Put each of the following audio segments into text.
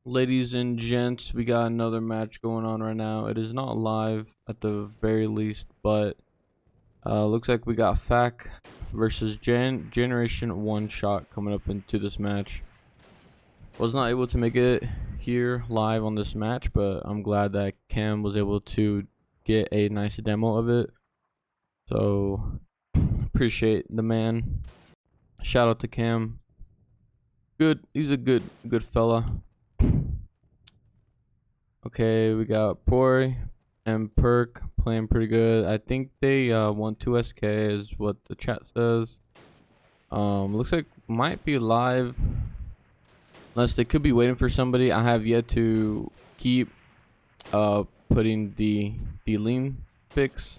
Ladies and gents, we got another match going on right now. It is not live at the very least, but looks like we got FAC versus Generation1Shot coming up into this match. Was not able to make it here live on this match, but I'm glad that Cam was able to get a nice demo of it. So appreciate the man. Shout out to Cam. He's a good fella. Okay, we got Pori and Perk playing pretty good. I think they won 2SK is what the chat says. Looks like might be live. Unless they could be waiting for somebody. I have yet to keep putting the lean fix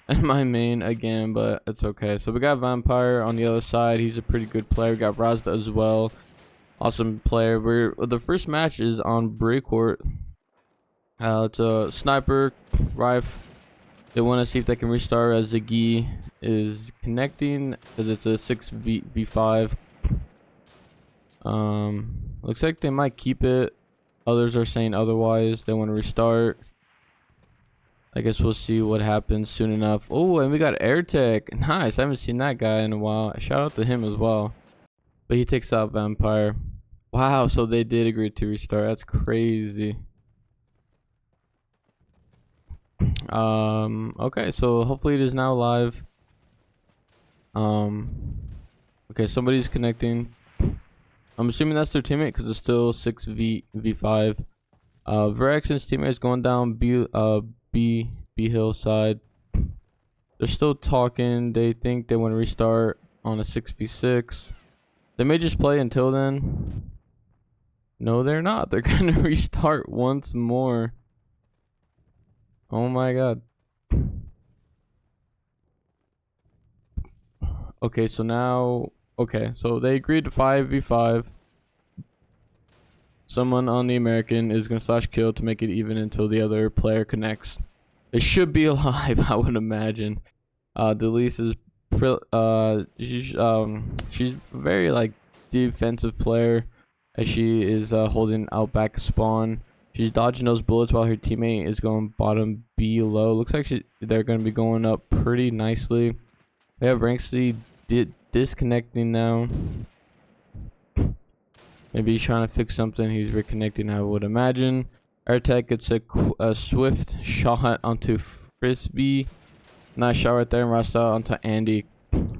in my main again, but it's okay. So we got Vampire on the other side. He's a pretty good player. We got Razda as well. Awesome player. The first match is on Breakcourt. It's a sniper rifle. They want to see if they can restart as Ziggy is connecting because it's a 6v5. Looks like they might keep it. Others are saying otherwise. They want to restart. I guess we'll see what happens soon enough. Oh, and we got AirTech. Nice. I haven't seen that guy in a while. Shout out to him as well. But he takes out Vampire. Wow, so they did agree to restart. That's crazy. Okay, so hopefully it is now live. Okay, somebody's connecting. I'm assuming that's their teammate because it's still 6v5. Verex's teammate is going down B hill side. They're still talking. They think they want to restart on a 6v6. They may just play until then. No, they're not. They're gonna restart once more. Oh my god. Okay, so now so they agreed to 5v5. Someone on the American is gonna slash kill to make it even until the other player connects. It should be alive, I would imagine. Delise is she's very like defensive player as she is holding out back spawn. She's dodging those bullets while her teammate is going bottom B low. Looks like they're going to be going up pretty nicely. We have Ranksy disconnecting now. Maybe he's trying to fix something. He's reconnecting, I would imagine. AirTech gets a swift shot onto Frisbee. Nice shot right there. And Rasta onto Andy.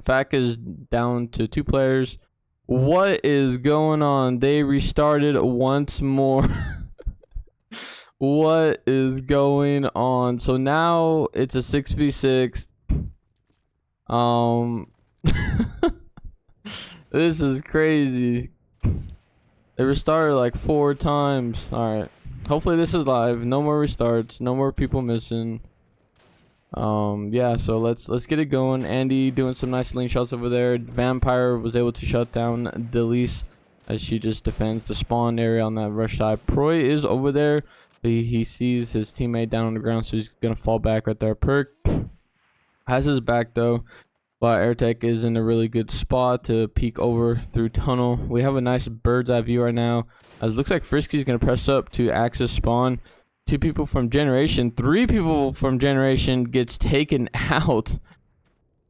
FAC is down to 2 players. What is going on? They restarted once more. What is going on? So now it's a 6v6. This is crazy. They restarted like 4 times. Alright. Hopefully this is live. No more restarts. No more people missing. Yeah, so let's get it going. Andy doing some nice lean shots over there. Vampire was able to shut down Delise as she just defends the spawn area on that rush side. Proy is over there. He sees his teammate down on the ground, so he's gonna fall back right there. Perk has his back though, but AirTech is in a really good spot to peek over through tunnel. We have a nice bird's eye view right now. As it looks like Frisky's gonna press up to access spawn. 2 people from Generation, 3 people from Generation gets taken out.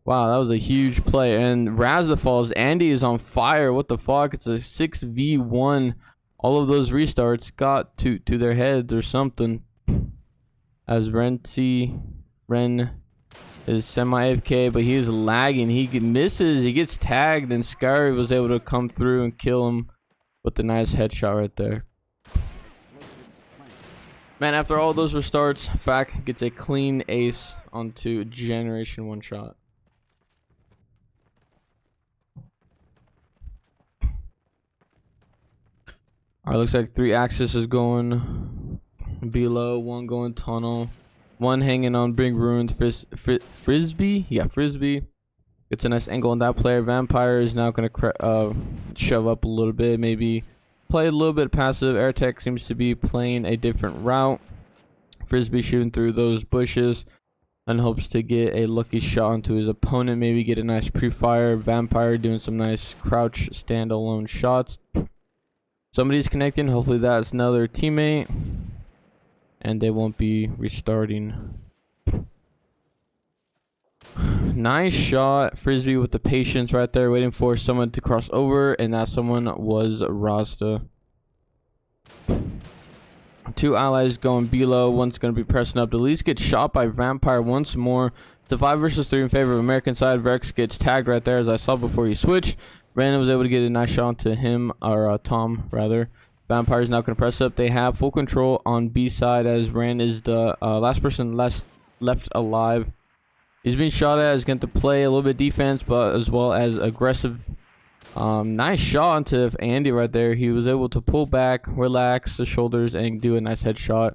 Wow, that was a huge play. And Razda falls. Andy is on fire. What the fuck? It's a 6v1. All of those restarts got to their heads or something. As Ren is semi-AFK, but he is lagging. He misses. He gets tagged, and Scary was able to come through and kill him with a nice headshot right there. Man, after all those restarts, FAC gets a clean ace onto Generation1Shot. Alright, looks like 3 axis is going below, 1 going tunnel, 1 hanging on Big Ruins. Frisbee? Yeah, Frisbee. It's a nice angle on that player. Vampire is now going to shove up a little bit, maybe play a little bit passive. Airtech seems to be playing a different route. Frisbee shooting through those bushes and hopes to get a lucky shot onto his opponent. Maybe get a nice pre-fire. Vampire doing some nice crouch standalone shots. Somebody's connecting. Hopefully that's another teammate. And they won't be restarting. Nice shot. Frisbee with the patience right there, waiting for someone to cross over. And that someone was Rasta. 2 allies going below. One's going to be pressing up. Delise gets shot by Vampire once more. It's a 5 versus 3 in favor of American side. Rex gets tagged right there, as I saw before he switched. Brandon was able to get a nice shot to him, or Tom rather. Vampire's now going to press up. They have full control on B side, as Rand is the last person left alive. He's being shot at. He's going to play a little bit defense, but as well as aggressive. Nice shot onto Andy right there. He was able to pull back, relax the shoulders, and do a nice headshot.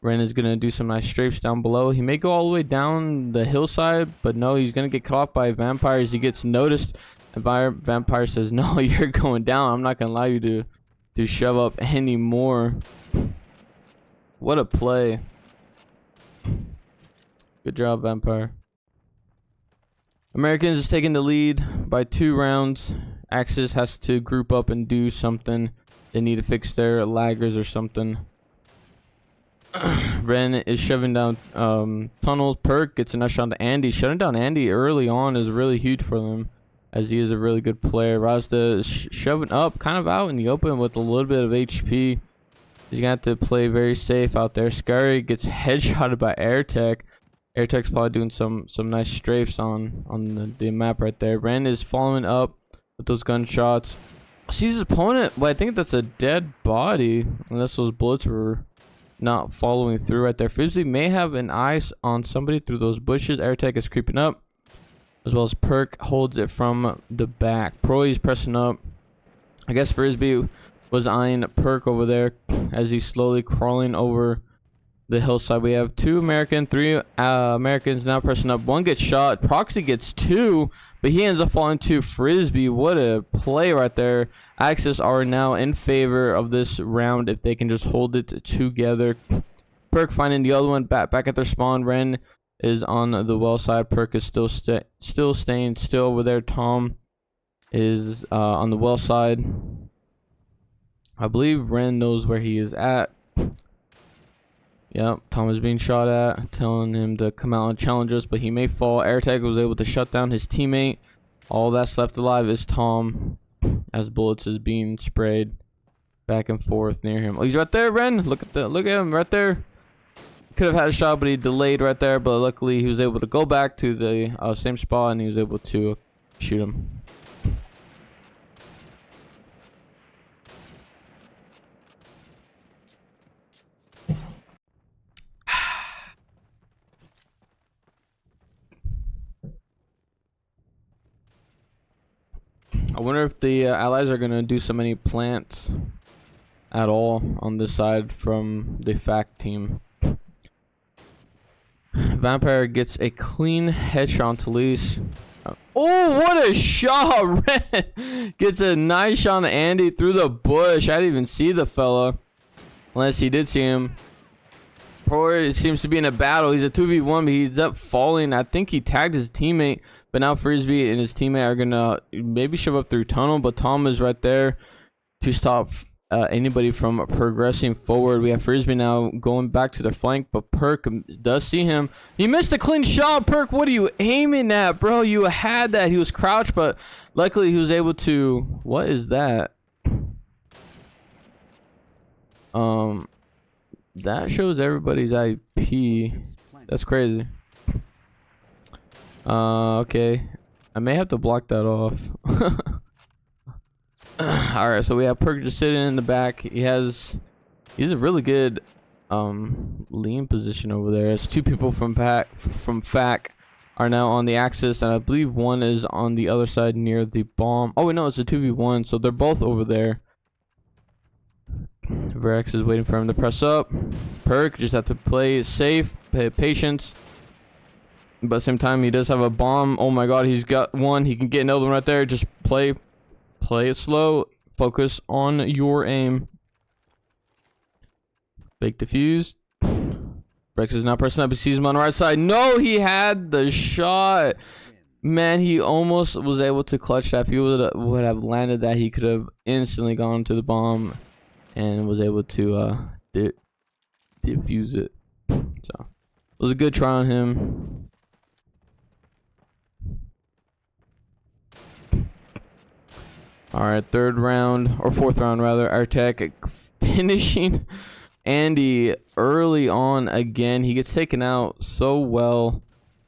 Ren is going to do some nice strafes down below. He may go all the way down the hillside, but no, he's going to get caught by vampires. He gets noticed, and Vampire says, no, you're going down. I'm not going to allow you to shove up anymore. What a play. Good job, Vampire. Americans is taking the lead by 2 rounds. Axis has to group up and do something. They need to fix their laggers or something. Ren is shoving down tunnels. Perk gets a nice shot to Andy. Shutting down Andy early on is really huge for them, as he is a really good player. Razda is shoving up, kind of out in the open with a little bit of HP. He's going to have to play very safe out there. Scary gets headshotted by Airtech. Airtech's probably doing some nice strafes on the map right there. Ren is following up with those gunshots. Sees his opponent, but I think that's a dead body, unless those bullets were not following through right there. Frisbee may have an eye on somebody through those bushes. Airtech is creeping up, as well as Perk holds it from the back. Proy's pressing up. I guess Frisbee was eyeing Perk over there as he's slowly crawling over the hillside. We have 2 American, 3 Americans now pressing up. 1 gets shot. Proxy gets 2, but he ends up falling to Frisbee. What a play right there. Axis are now in favor of this round if they can just hold it together. Perk finding the other one back at their spawn. Ren is on the well side. Perk is still staying still over there. Tom is on the well side. I believe Ren knows where he is at. Yep, Tom is being shot at, telling him to come out and challenge us, but he may fall. Airtag was able to shut down his teammate. All that's left alive is Tom, as bullets is being sprayed back and forth near him. Oh, he's right there, Ren. Look at him right there. Could have had a shot, but he delayed right there. But luckily, he was able to go back to the same spot, and he was able to shoot him. I wonder if the allies are going to do so many plants at all on this side from the FAC team. Vampire gets a clean headshot on Talise. Oh, what a shot! Red gets a nice shot on Andy through the bush. I didn't even see the fella, unless he did see him. Poor seems to be in a battle. He's a 2v1, but he's up falling. I think he tagged his teammate. But now Frisbee and his teammate are going to maybe shove up through tunnel. But Tom is right there to stop anybody from progressing forward. We have Frisbee now going back to the flank. But Perk does see him. He missed a clean shot. Perk, what are you aiming at, bro? You had that. He was crouched, but luckily he was able to... What is that? That shows everybody's IP. That's crazy. Okay. I may have to block that off. Alright, so we have Perk just sitting in the back. He's a really good lean position over there. As 2 people from FAC are now on the axis, and I believe 1 is on the other side near the bomb. Oh wait, no, it's a 2v1, so they're both over there. Verex is waiting for him to press up. Perk just have to play safe, pay patience. But at the same time, he does have a bomb. Oh my god, he's got one. He can get another one right there. Just play it slow. Focus on your aim. Fake defuse. Brex is now pressing up. He sees him on the right side. No, he had the shot. Man, he almost was able to clutch that. If he would have landed that, he could have instantly gone to the bomb and was able to defuse it. So it was a good try on him. All right, third round, or fourth round rather. Our tech finishing Andy early on again. He gets taken out so well,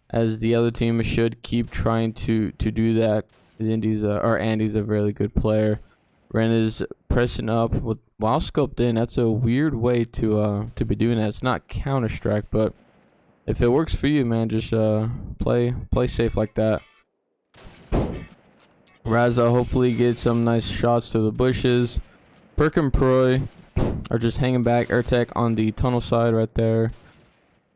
as the other team should keep trying to do that. Andy's a really good player. Ren is pressing up with while scoped in. That's a weird way to be doing that. It's not Counter-Strike, but if it works for you, man, just play safe like that. Razza hopefully gets some nice shots to the bushes. Perk and Proy are just hanging back. Airtech on the tunnel side right there,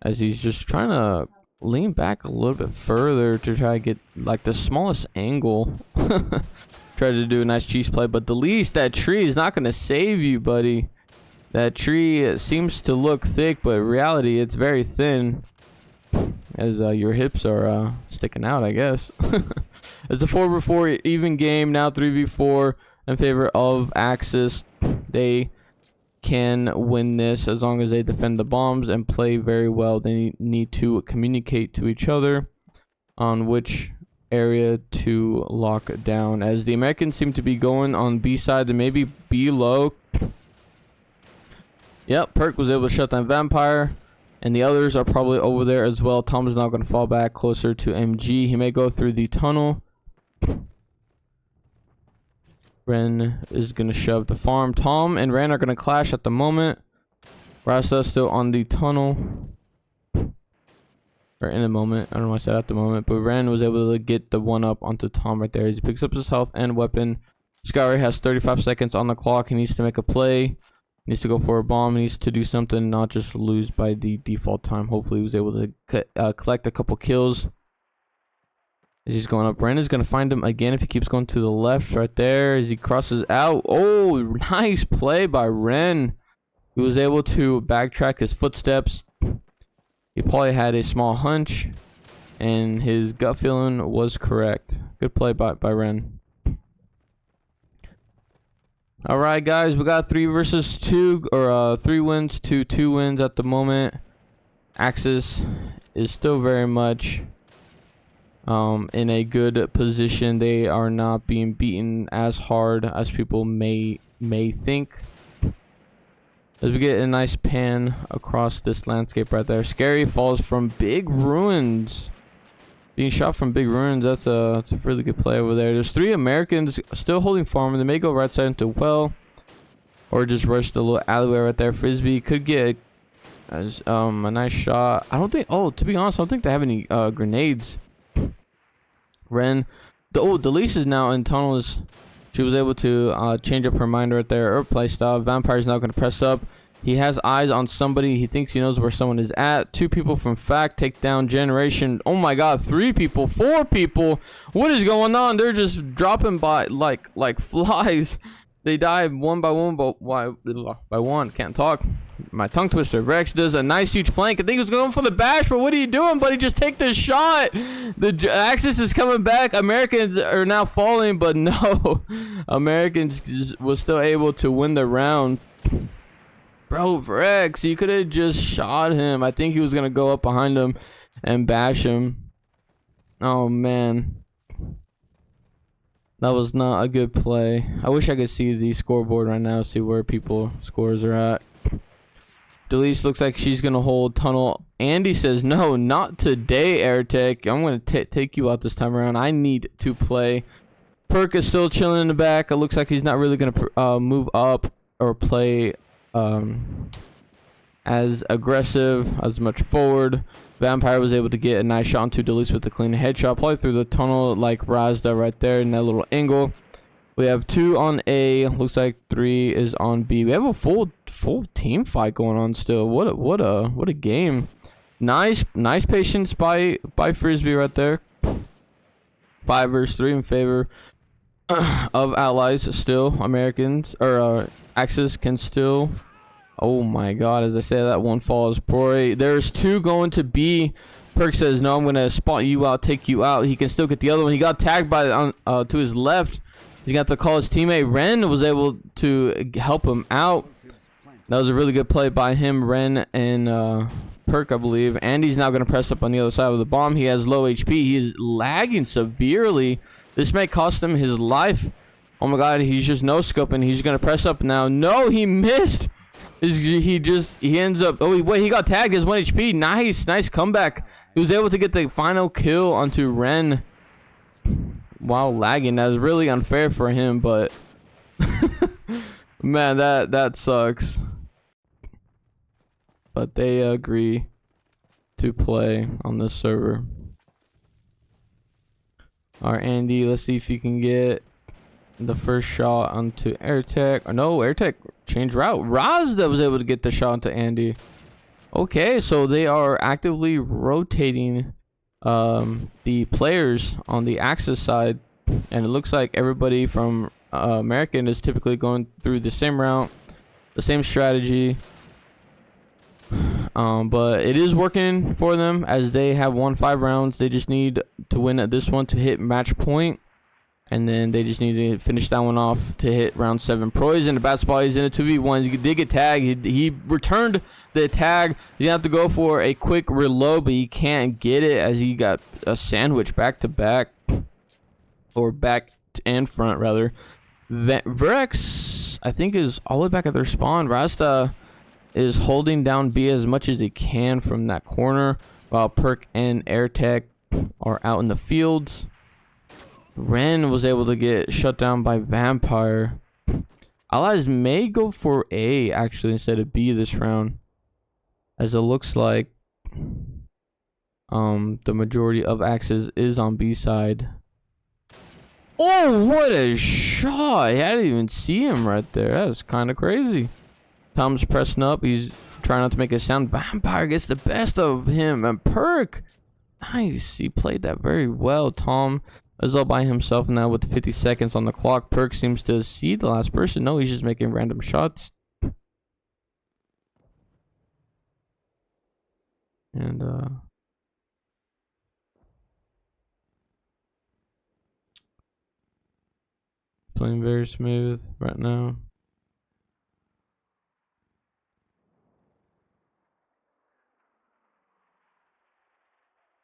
as he's just trying to lean back a little bit further to try to get like the smallest angle. Try to do a nice cheese play, but the least, that tree is not going to save you, buddy. That tree seems to look thick, but in reality it's very thin, as your hips are sticking out, I guess. It's a 4v4 even game now, 3v4 in favor of Axis. They can win this as long as they defend the bombs and play very well. They need to communicate to each other on which area to lock down, as the Americans seem to be going on B side and maybe B low. Yep, Perk was able to shut down Vampire, and the others are probably over there as well. Tom is now going to fall back closer to MG. He may go through the tunnel. Ren is going to shove the farm. Tom and Ren are going to clash at the moment. Rasta still on the tunnel. Or in the moment. I don't know why I said at the moment. But Ren was able to get the one up onto Tom right there. He picks up his health and weapon. Skyray has 35 seconds on the clock. He needs to make a play. He needs to go for a bomb. He needs to do something, not just lose by the default time. Hopefully he was able to collect a couple kills. As he's going up, Ren is going to find him again if he keeps going to the left right there as he crosses out. Oh, nice play by Ren. He was able to backtrack his footsteps. He probably had a small hunch, and his gut feeling was correct. Good play by Ren. All right, guys, we got 3 versus 2, or 3 wins to 2 wins at the moment. Axis is still very much in a good position. They are not being beaten as hard as people may think. As we get a nice pan across this landscape right there. Scary falls from Big Ruins. Being shot from Big Ruins, that's a really good play over there. There's 3 Americans still holding farm. They may go right side into well, or just rush the little alleyway right there. Frisbee could get a nice shot. I don't think, oh, to be honest, I don't think they have any grenades. Ren, Delise is now in tunnels. She was able to change up her mind right there, or play style. Vampire's now going to press up. He has eyes on somebody. He thinks he knows where someone is at. 2 people from Fact take down Generation. Oh my god, 3 people, 4 people. What is going on? They're just dropping by like flies. They die one by one, by one. Can't talk. My tongue twister. Rex does a nice huge flank. I think he was going for the bash, but what are you doing, buddy? Just take the shot. The Axis is coming back. Americans are now falling, but no. Americans was still able to win the round. Bro, Rex, you could have just shot him. I think he was going to go up behind him and bash him. Oh, man. That was not a good play. I wish I could see the scoreboard right now, see where people scores are at. Delise looks like she's going to hold tunnel. Andy says, no, not today, Airtech. I'm going to take you out this time around. I need to play. Perk is still chilling in the back. It looks like he's not really going to move up or play as aggressive, as much forward. Vampire was able to get a nice shot onto Delise with a clean headshot. Probably through the tunnel like Razda right there in that little angle. We have 2 on A. Looks like 3 is on B. We have a full team fight going on still. What a game. Nice patience by Frisbee right there. 5 versus 3 in favor of allies still. Americans or Axis can still. Oh my god, as I say that, one falls. Boy, there's two going to be. Perk says, no, I'm going to spot you out, take you out. He can still get the other one. He got tagged by to his left. He's got to call his teammate. Ren was able to help him out. That was a really good play by him, Ren, and Perk, I believe. Andy's now going to press up on the other side of the bomb. He has low HP. He is lagging severely. This may cost him his life. Oh my god, he's just no-scoping. He's going to press up now. No, he missed. He ends up... Oh, wait, he got tagged. He has 1 HP. Nice comeback. He was able to get the final kill onto Ren while lagging. That was really unfair for him, but... Man, that sucks. But they agree to play on this server. Alright, Andy, let's see if you can get the first shot onto AirTech. Or no, AirTech changed route. Razda was able to get the shot onto Andy. Okay, so they are actively rotating the players on the Axis side. And it looks like everybody from American is typically going through the same route, the same strategy. But it is working for them as they have won 5 rounds. They just need to win at this one to hit match point. And then they just need to finish that one off to hit round 7. Pro is in the bad spot. He's in a 2v1. He did get tagged. He returned the tag. You have to go for a quick reload, but he can't get it as he got a sandwich back to back. Or back and front, rather. Verex, I think, is all the way back at their spawn. Rasta is holding down B as much as he can from that corner, while Perk and AirTech are out in the fields. Ren was able to get shut down by Vampire. Allies may go for A, actually, instead of B this round, as it looks like the majority of Axis is on B side. Oh, what a shot! I didn't even see him right there. That was kind of crazy. Tom's pressing up. He's trying not to make a sound. Vampire gets the best of him. And Perk, nice. He played that very well. Tom is all by himself now with 50 seconds on the clock. Perk seems to see the last person. No, he's just making random shots. And, playing very smooth right now.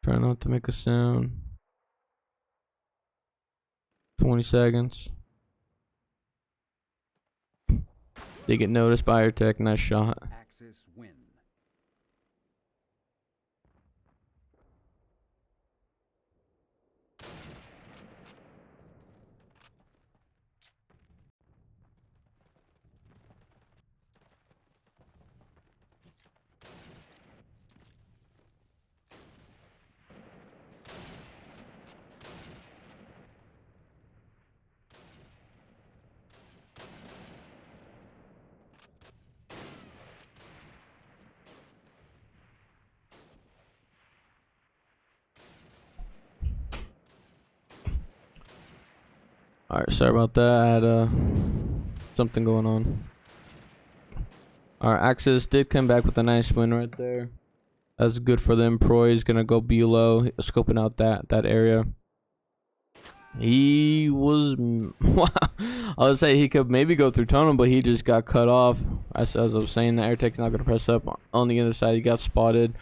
Try not to make a sound. 20 seconds. They get noticed by AirTech. Nice shot. Axis win. Alright, sorry about that. I had something going on. Alright, Axis did come back with a nice win right there. That's good for them. Proy is gonna go below, scoping out that area. He was I would say he could maybe go through tunnel, but he just got cut off. As I was saying, the AirTech's not gonna press up on the other side. He got spotted.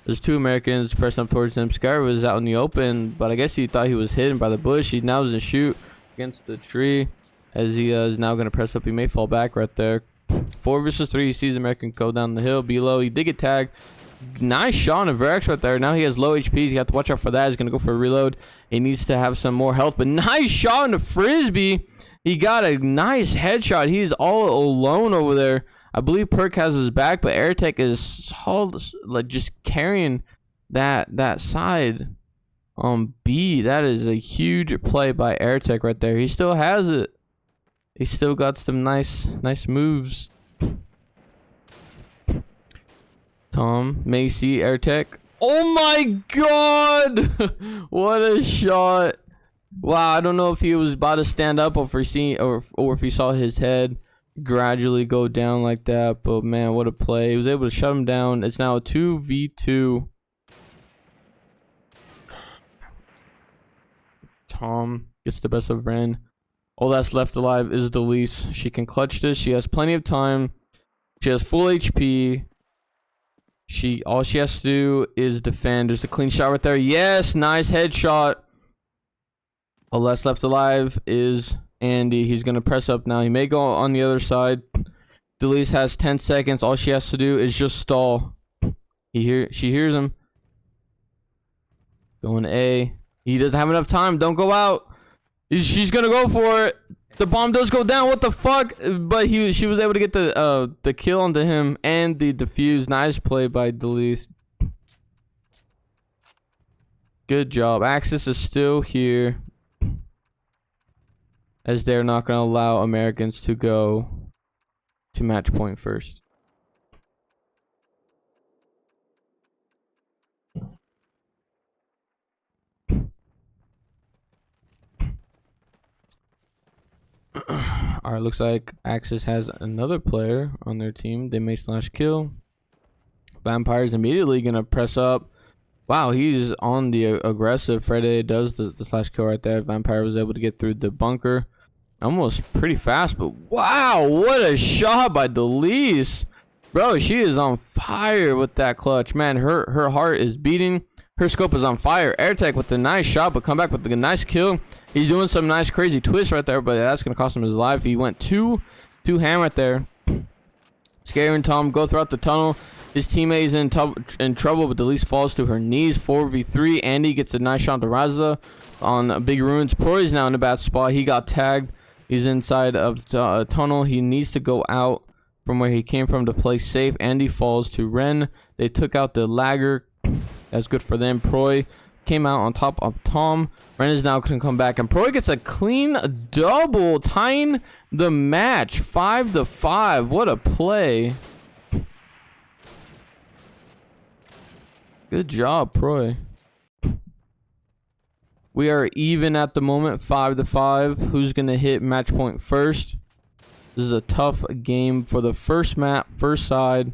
There's 2 Americans pressing up towards him. Sky was out in the open, but I guess he thought he was hidden by the bush. He now doesn't shoot against the tree as he is now going to press up. He may fall back right there. 4 versus 3. He sees American go down the hill below. He did get tagged. Nice shot on Verex right there. Now he has low HP. He's got to watch out for that. He's going to go for a reload. He needs to have some more health, but nice shot on the Frisbee. He got a nice headshot. He's all alone over there. I believe Perk has his back, but AirTech is like just carrying that side on B. That is a huge play by AirTech right there. He still has it. He still got some nice moves. Tom, Macy, AirTech. Oh my god! What a shot. Wow, I don't know if he was about to stand up or if he saw his head gradually go down like that. But man, what a play. He was able to shut him down. It's now a 2v2. Tom gets the best of Ren. All that's left alive is Delise. She can clutch this. She has plenty of time. She has full HP. All she has to do is defend. There's a clean shot right there. Yes, nice headshot. All that's left alive is Andy. He's gonna press up now. He may go on the other side. Delise has 10 seconds. All she has to do is just stall. She hears him. Going A. He doesn't have enough time. Don't go out. She's gonna go for it. The bomb does go down. What the fuck? But she was able to get the kill onto him and the defuse. Nice play by Delise. Good job. Axis is still here, as they're not gonna allow Americans to go to match point first. Alright, looks like Axis has another player on their team. They may slash kill. Vampire's immediately gonna press up. Wow, he's on the aggressive. Friday does the slash kill right there. Vampire was able to get through the bunker. Almost pretty fast, but wow, what a shot by Delise. Bro, she is on fire with that clutch. Man, her heart is beating. Her scope is on fire. Airtech with a nice shot, but come back with a nice kill. He's doing some nice crazy twists right there, but that's going to cost him his life. He went two ham right there. Scary and Tom go throughout the tunnel. His teammate is in trouble, but Delise falls to her knees. 4v3. Andy gets a nice shot to Raza on Big Ruins. Proy's now in a bad spot. He got tagged. He's inside of the tunnel. He needs to go out from where he came from to play safe. Andy falls to Ren. They took out the lagger. That's good for them. Proy came out on top of Tom. Ren is now going to come back, and Proy gets a clean double, tying the match 5-5. What a play. Good job, Proy. We are even at the moment, 5-5. Who's going to hit match point first? This is a tough game for the first map, first side.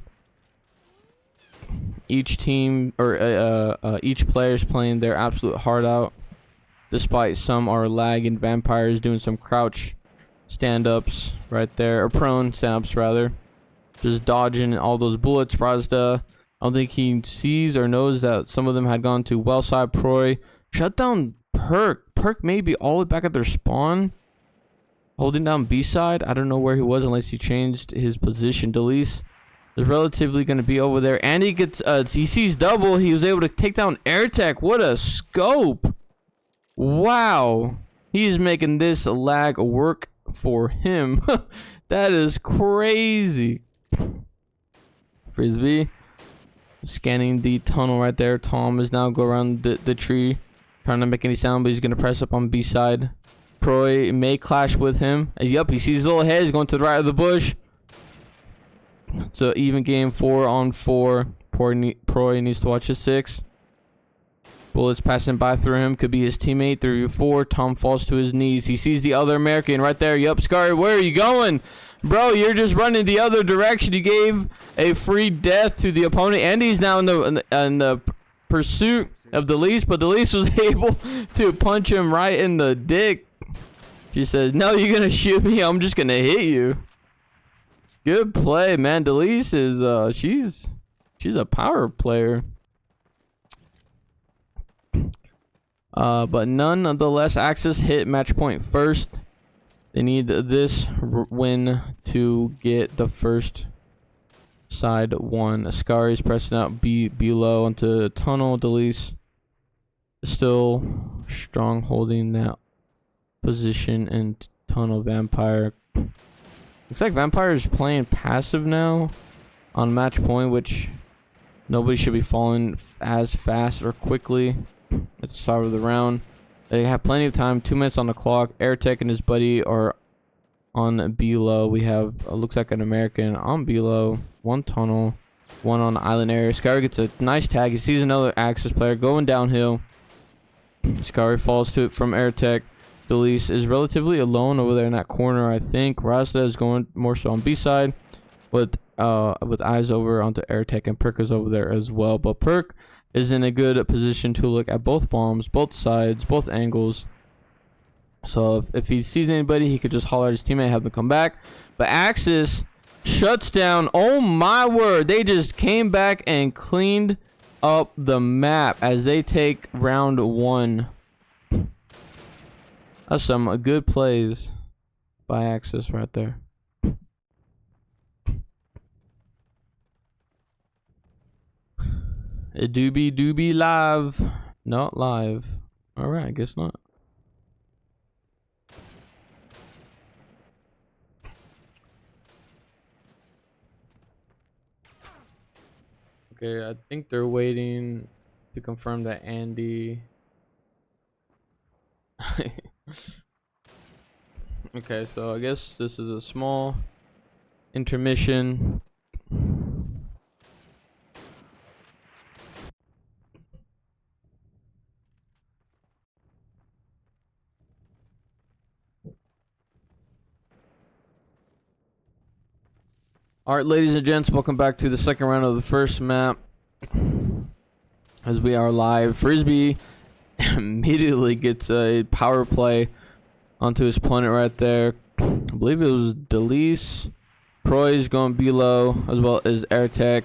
Each team, or each player is playing their absolute heart out. Despite some are lagging. Vampires doing some crouch stand-ups right there. Or prone stand-ups, rather. Just dodging all those bullets. Razda, I don't think he sees or knows that some of them had gone to well side. Proy shut down Perk. Perk may be all the way back at their spawn, holding down B side. I don't know where he was unless he changed his position. Delise is relatively going to be over there, and he gets he sees double. He was able to take down Airtech. What a scope. Wow, he's making this lag work for him. That is crazy. Frisbee scanning the tunnel right there. Tom is now go around the tree, trying to make any sound, but he's going to press up on B side. Proy may clash with him. Yup, he sees his little head. He's going to the right of the bush. So even game 4-on-4. Proy needs to watch his 6. Bullets passing by through him. Could be his teammate. 3v4. Tom falls to his knees. He sees the other American right there. Yup, Scary, where are you going? Bro, you're just running the other direction. You gave a free death to the opponent. And he's now in the pursuit of Delise. But Delise was able to punch him right in the dick. She says, no, you're going to shoot me. I'm just going to hit you. Good play, man. Delise is, she's a power player. But nonetheless, Axis hit match point first. They need this win to get the first side one. Ascari's pressing out below onto tunnel. Delise still strong holding that position in tunnel. Vampire. Looks like Vampire is playing passive now on match point, which nobody should be falling as fast or quickly at the start of the round. They have plenty of time. 2 minutes on the clock. Airtech and his buddy are on below. We have looks like an American on below. One tunnel, one on the island area. Skyr gets a nice tag. He sees another Axis player going downhill. Scary falls to it from Airtech. Delise is relatively alone over there in that corner, I think. Rasta is going more so on B side with eyes over onto Airtech, and Perk is over there as well. But Perk is in a good position to look at both bombs, both sides, both angles. So if he sees anybody, he could just holler at his teammate, have them come back. But Axis shuts down. Oh my word. They just came back and cleaned up the map as they take round 1. That's some good plays by Axis right there. A doobie live. Not live. Alright, I guess not. Okay, I think they're waiting to confirm that Andy. Okay, so I guess this is a small intermission. Alright, ladies and gents, welcome back to the second round of the first map. As we are live, Frisbee immediately gets a power play onto his opponent right there. I believe it was Delise. Proy's going below, as well as Airtech.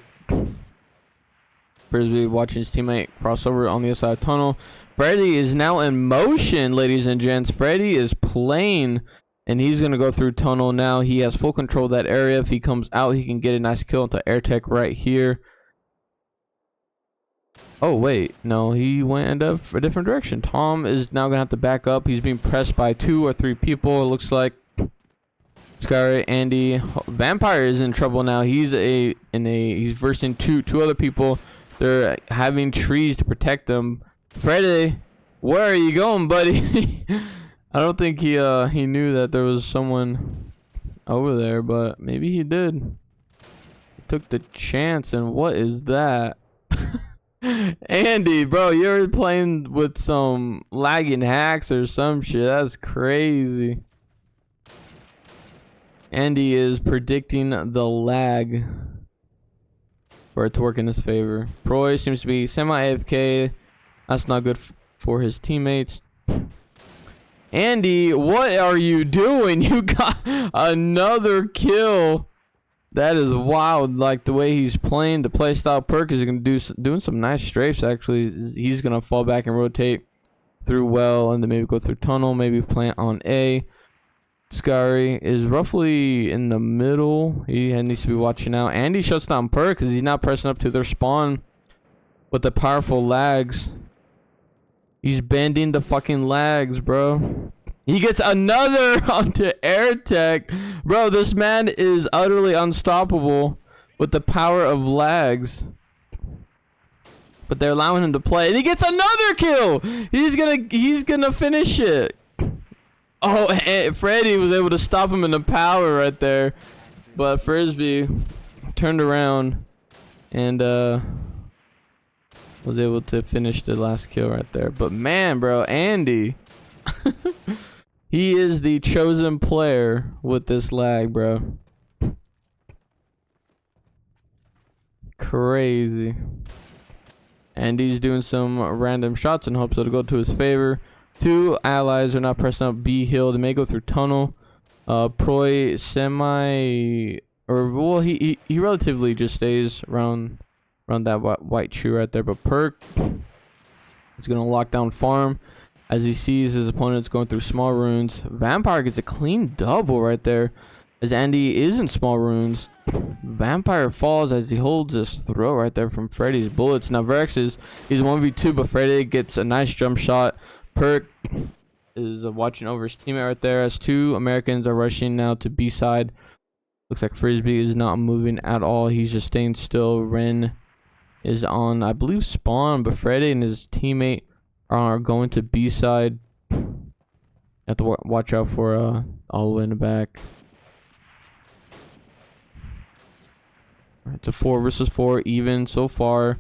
Frisbee watching his teammate cross over on the other side of the tunnel. Freddy is now in motion, ladies and gents. Freddy is playing, and he's going to go through tunnel now. He has full control of that area. If he comes out, he can get a nice kill into Airtech right here. Oh, wait. No, he went in a different direction. Tom is now going to have to back up. He's being pressed by 2 or 3 people, it looks like. Scary, Andy. Vampire is in trouble now. He's he's versing two other people. They're having trees to protect them. Freddy, where are you going, buddy? I don't think he knew that there was someone over there, but maybe he did. He took the chance, and what is that? Andy, bro, you're playing with some lagging hacks or some shit. That's crazy. Andy is predicting the lag for it to work in his favor. Proy seems to be semi-AFK. That's not good for his teammates. Andy, what are you doing? You got another kill. That is wild. Like the way he's playing, the play style. Perk is going to doing some nice strafes. Actually, he's going to fall back and rotate through well, and then maybe go through tunnel. Maybe plant on A. Scary is roughly in the middle. He needs to be watching out. Andy shuts down Perk because he's not pressing up to their spawn with the powerful lags. He's bending the fucking lags, bro. He gets another onto Airtech. Bro, this man is utterly unstoppable with the power of lags. But they're allowing him to play, and he gets another kill. He's gonna finish it. Oh, Freddy was able to stop him in the power right there. But Frisbee turned around and was able to finish the last kill right there. But man, bro, Andy. He is the chosen player with this lag, bro. Crazy. Andy's doing some random shots in hopes it'll go to his favor. 2 allies are not pressing up B hill. They may go through tunnel. Proy he relatively just stays around that white tree right there. But Perk is gonna lock down farm as he sees his opponents going through small runes. Vampire gets a clean double right there as Andy is in small runes. Vampire falls as he holds his throat right there from Freddy's bullets. Now Vex he's 1v2, but Freddy gets a nice jump shot. Perk is watching over his teammate right there as 2 Americans are rushing now to B side. Looks like Frisbee is not moving at all. He's just staying still. Ren is on, I believe, spawn, but Freddy and his teammate are going to B side. Have to watch out for all the way in the back. It's a 4 versus 4 even so far.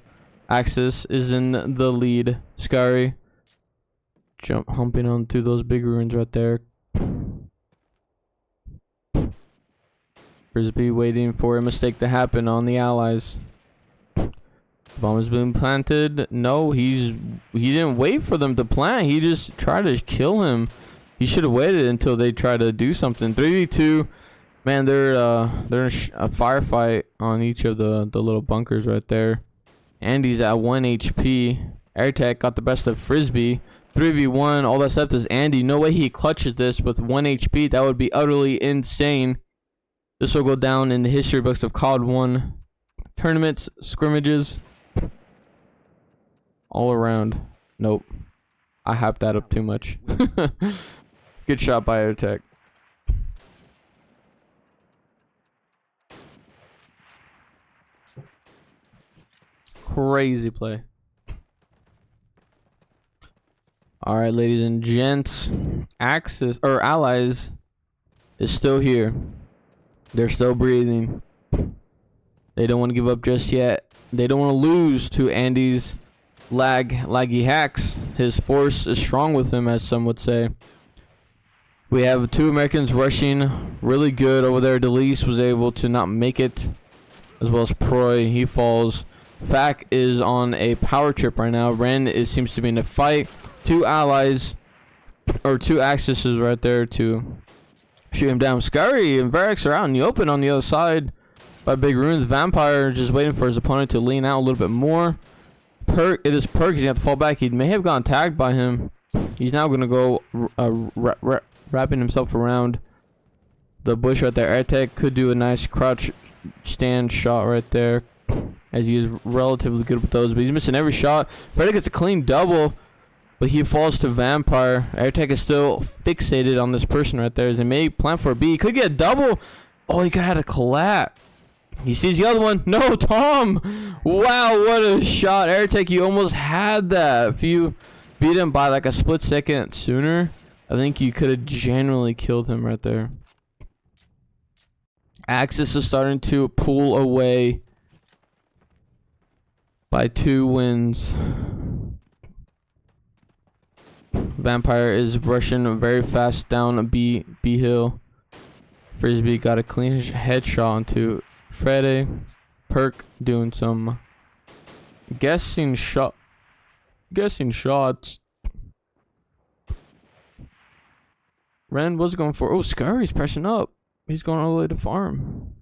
Axis is in the lead. Scary humping onto those big ruins right there. Frisbee waiting for a mistake to happen on the allies. Bomb has been planted. No, he didn't wait for them to plant. He just tried to kill him. He should have waited until they try to do something. 3v2. Man, they're in a firefight on each of the little bunkers right there. Andy's at 1 HP. AirTech got the best of Frisbee. 3v1. All that's left is Andy. No way he clutches this with 1 HP. That would be utterly insane. This will go down in the history books of COD 1 tournaments, scrimmages, all around. Nope. I hyped that up too much. Good shot by AirTech. Crazy play. Alright, ladies and gents. Axis, or Allies, is still here. They're still breathing. They don't want to give up just yet. They don't want to lose to Andy's laggy hacks. His force is strong with him, as some would say. We have 2 Americans rushing really good over there. Delise was able to not make it, as well as Proy. He falls. Fac is on a power trip right now. Ren seems to be in a fight. 2 allies, or 2 Axis right there to shoot him down. Scurry and Varix are out in the open on the other side by Big Ruins. Vampire just waiting for his opponent to lean out a little bit more. Perk, it is Perk. He's gonna have to fall back. He may have gotten tagged by him. He's now gonna go wrapping himself around the bush right there. AirTech could do a nice crouch stand shot right there, as he is relatively good with those, but he's missing every shot. Freddy gets a clean double, but he falls to Vampire. AirTech is still fixated on this person right there, as they may plan for a B. He could get a double. Oh, he could have had a collapse. He sees the other one. No, Tom. Wow, what a shot. AirTech, you almost had that. If you beat him by like a split second sooner, I think you could have genuinely killed him right there. Axis is starting to pull away by 2 wins. Vampire is rushing very fast down a B hill. Frisbee got a clean headshot onto Freddy. Perk doing some guessing shots. Ren was going for. Oh, Scurry's pressing up. He's going all the way to farm.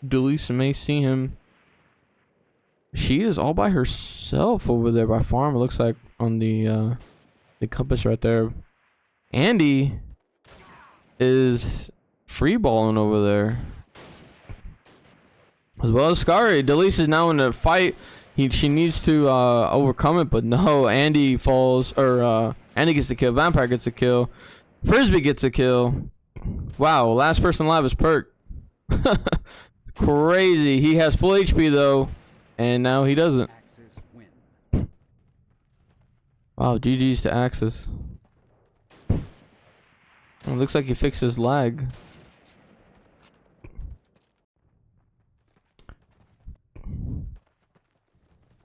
Delisa may see him. She is all by herself over there by farm. It looks like on the compass right there. Andy is free balling over there, as well as Scary. Delise is now in a fight. She needs to overcome it, but no. Andy falls, or Andy gets the kill. Vampire gets a kill. Frisbee gets a kill. Wow, last person alive is Perk. Crazy. He has full HP though, and now he doesn't. Wow, GG's to Axis. It looks like he fixed his lag.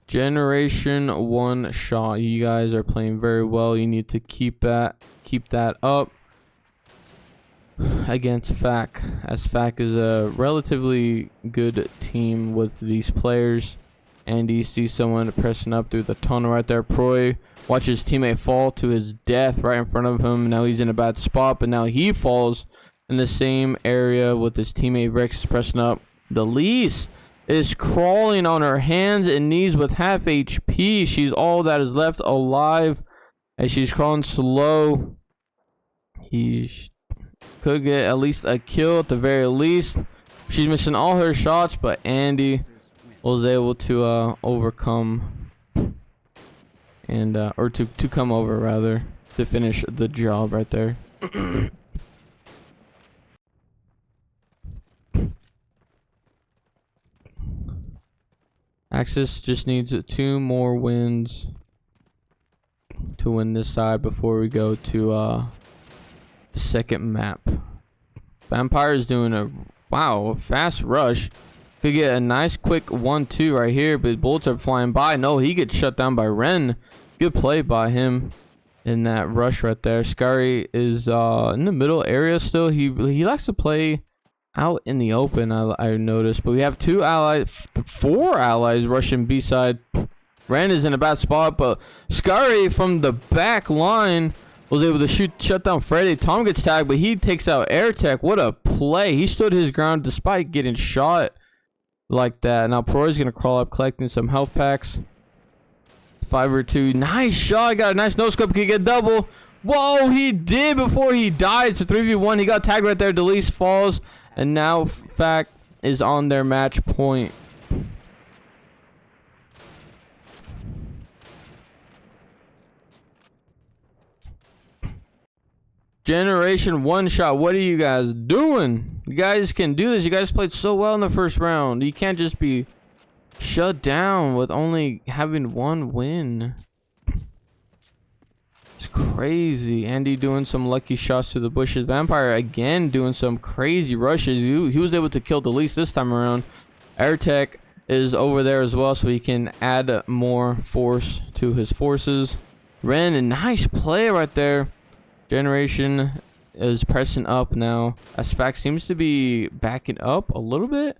Generation1Shot. You guys are playing very well. You need to keep that up against Fac, as Fac is a relatively good team with these players. And you see someone pressing up through the tunnel right there. Proy watches his teammate fall to his death right in front of him. Now he's in a bad spot, but now he falls in the same area with his teammate. Rex is pressing up. Delise is crawling on her hands and knees with half HP. She's all that is left alive as she's crawling slow. He could get at least a kill at the very least. She's missing all her shots, but Andy was able to overcome and or to come over rather to finish the job right there. Axis just needs 2 more wins to win this side before we go to the second map. Vampire is doing a fast rush. Could get a nice quick 1-2 right here, but bullets are flying by. No, he gets shut down by Ren. Good play by him. in that rush right there. Scary is in the middle area still. He likes to play out in the open, I noticed. But we have 2 allies, 4 allies rushing B side. Ren is in a bad spot, but Scary from the back line was able to shut down Freddy. Tom gets tagged, but he takes out Air Tech. What a play. He stood his ground despite getting shot like that. Now Proy's gonna crawl up collecting some health packs. 5 or 2. Nice shot. Got a nice no scope. Can get double. Whoa, he did before he died. So 3v1. He got tagged right there. Delise falls. And now Fact is on their match point. Generation1Shot, what are you guys doing? You guys can do this. You guys played so well in the first round. You can't just be shut down with only having 1 win. It's crazy. Andy doing some lucky shots to the bushes. Vampire again doing some crazy rushes. He was able to kill Delise this time around. Airtech is over there as well, so he can add more force to his forces. Ren, a nice play right there. Generation is pressing up now, as Fact seems to be backing up a little bit.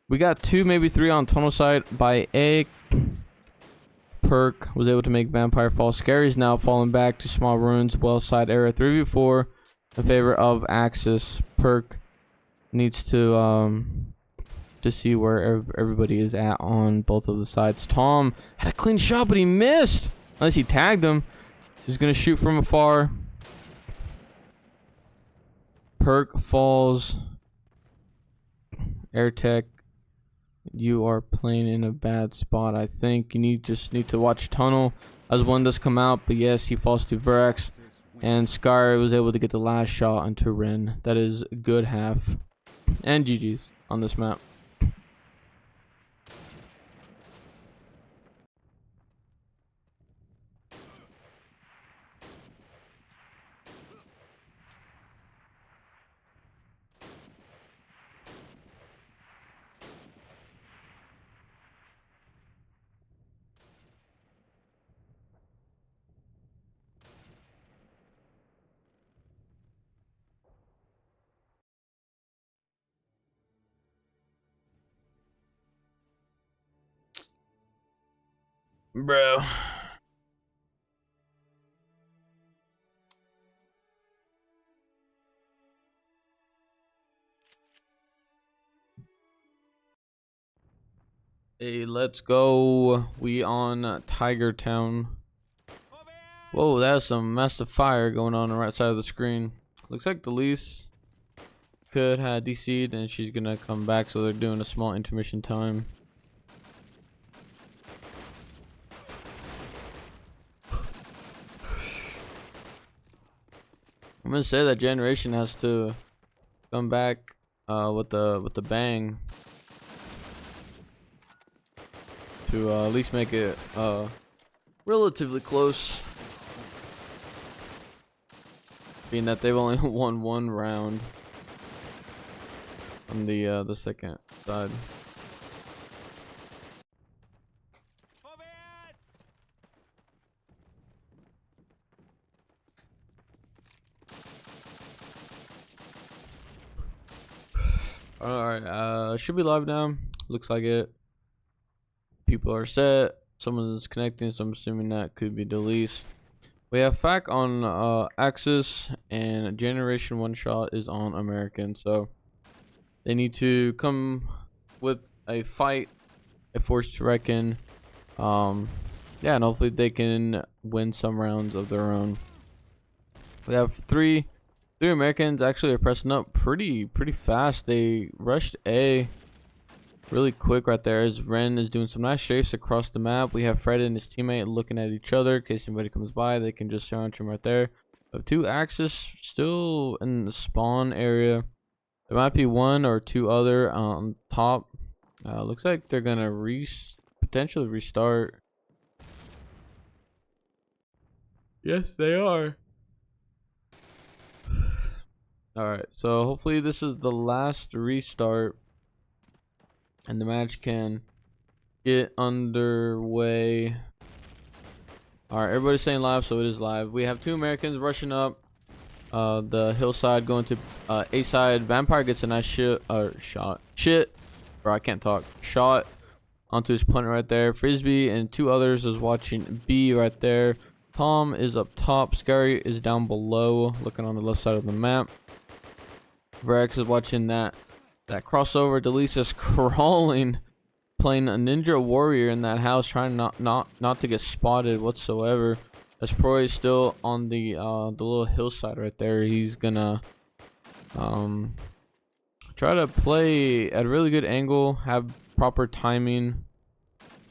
We got 2, maybe 3 on tunnel side by A. Perk was able to make Vampire fall. Scary's now falling back to small ruins. Well side area 3v4 in favor of Axis. Perk needs to see where everybody is at on both of the sides. Tom had a clean shot, but he missed. Unless he tagged him. He's gonna shoot from afar. Perk falls. Airtech, you are playing in a bad spot. I think you just need to watch tunnel as one does come out. But yes, he falls to Verax, and Scar was able to get the last shot onto Ren. That is a good half, and GG's on this map. Bro. Hey, let's go. We on Tiger Town. Whoa, that's some massive fire going on the right side of the screen. Looks like Delise could have DC'd and she's gonna come back, so they're doing a small intermission time. I'm gonna say that Generation has to come back with the bang to at least make it relatively close, being that they've only won 1 round on the second side. Alright, should be live now. Looks like it. People are set. Someone's connecting, so I'm assuming that could be Delise. We have Fac on Axis, and Generation1Shot is on American. So they need to come with a fight, a force to reckon. Yeah, and hopefully they can win some rounds of their own. We have three Americans actually are pressing up pretty fast. They rushed A really quick right there as Ren is doing some nice strafes across the map. We have Fred and his teammate looking at each other in case anybody comes by. They can just surround him right there. We have 2 Axis still in the spawn area. There might be 1 or 2 other on top. Looks like they're gonna potentially restart. Yes, they are. Alright, so hopefully this is the last restart and the match can get underway. All right, everybody's saying live, so it is live. We have 2 Americans rushing up the hillside, going to A side. Vampire gets a nice shot. Bro, I can't talk. Shot onto his punter right there. Frisbee and 2 others is watching B right there. Tom is up top. Scary is down below, looking on the left side of the map. Rex is watching that crossover. Delisa's crawling, playing a ninja warrior in that house, trying not to get spotted whatsoever. As Proy is still on the little hillside right there. He's gonna try to play at a really good angle, have proper timing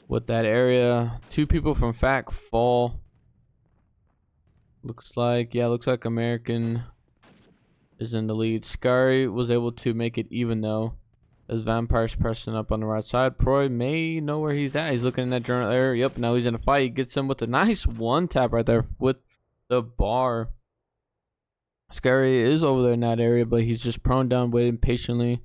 with that area. 2 people from FAC fall. Looks like American is in the lead. Scary was able to make it even though, as Vampire's pressing up on the right side. Proy may know where he's at. He's looking in that journal there. Yep, now he's in a fight. He gets him with a nice 1-tap right there with the bar. Scary is over there in that area, but he's just prone down, waiting patiently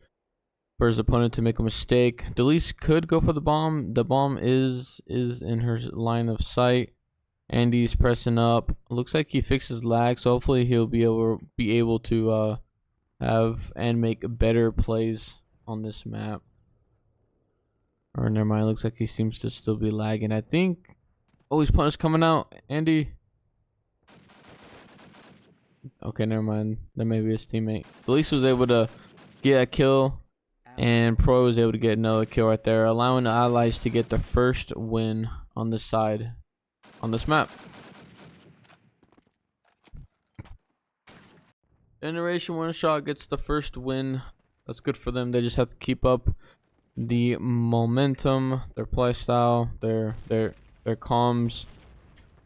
for his opponent to make a mistake. Delise could go for the bomb. The bomb is in her line of sight. Andy's pressing up. Looks like he fixes lag, so hopefully he'll be able to have and make better plays on this map. Or never mind, looks like he seems to still be lagging. I think his punter's coming out. Andy. Okay, never mind. That may be his teammate. Delise was able to get a kill, and Pro was able to get another kill right there, allowing the allies to get the first win on this side, on this map. Generation1Shot gets the first win. That's good for them. They just have to keep up the momentum, their play style, their comms.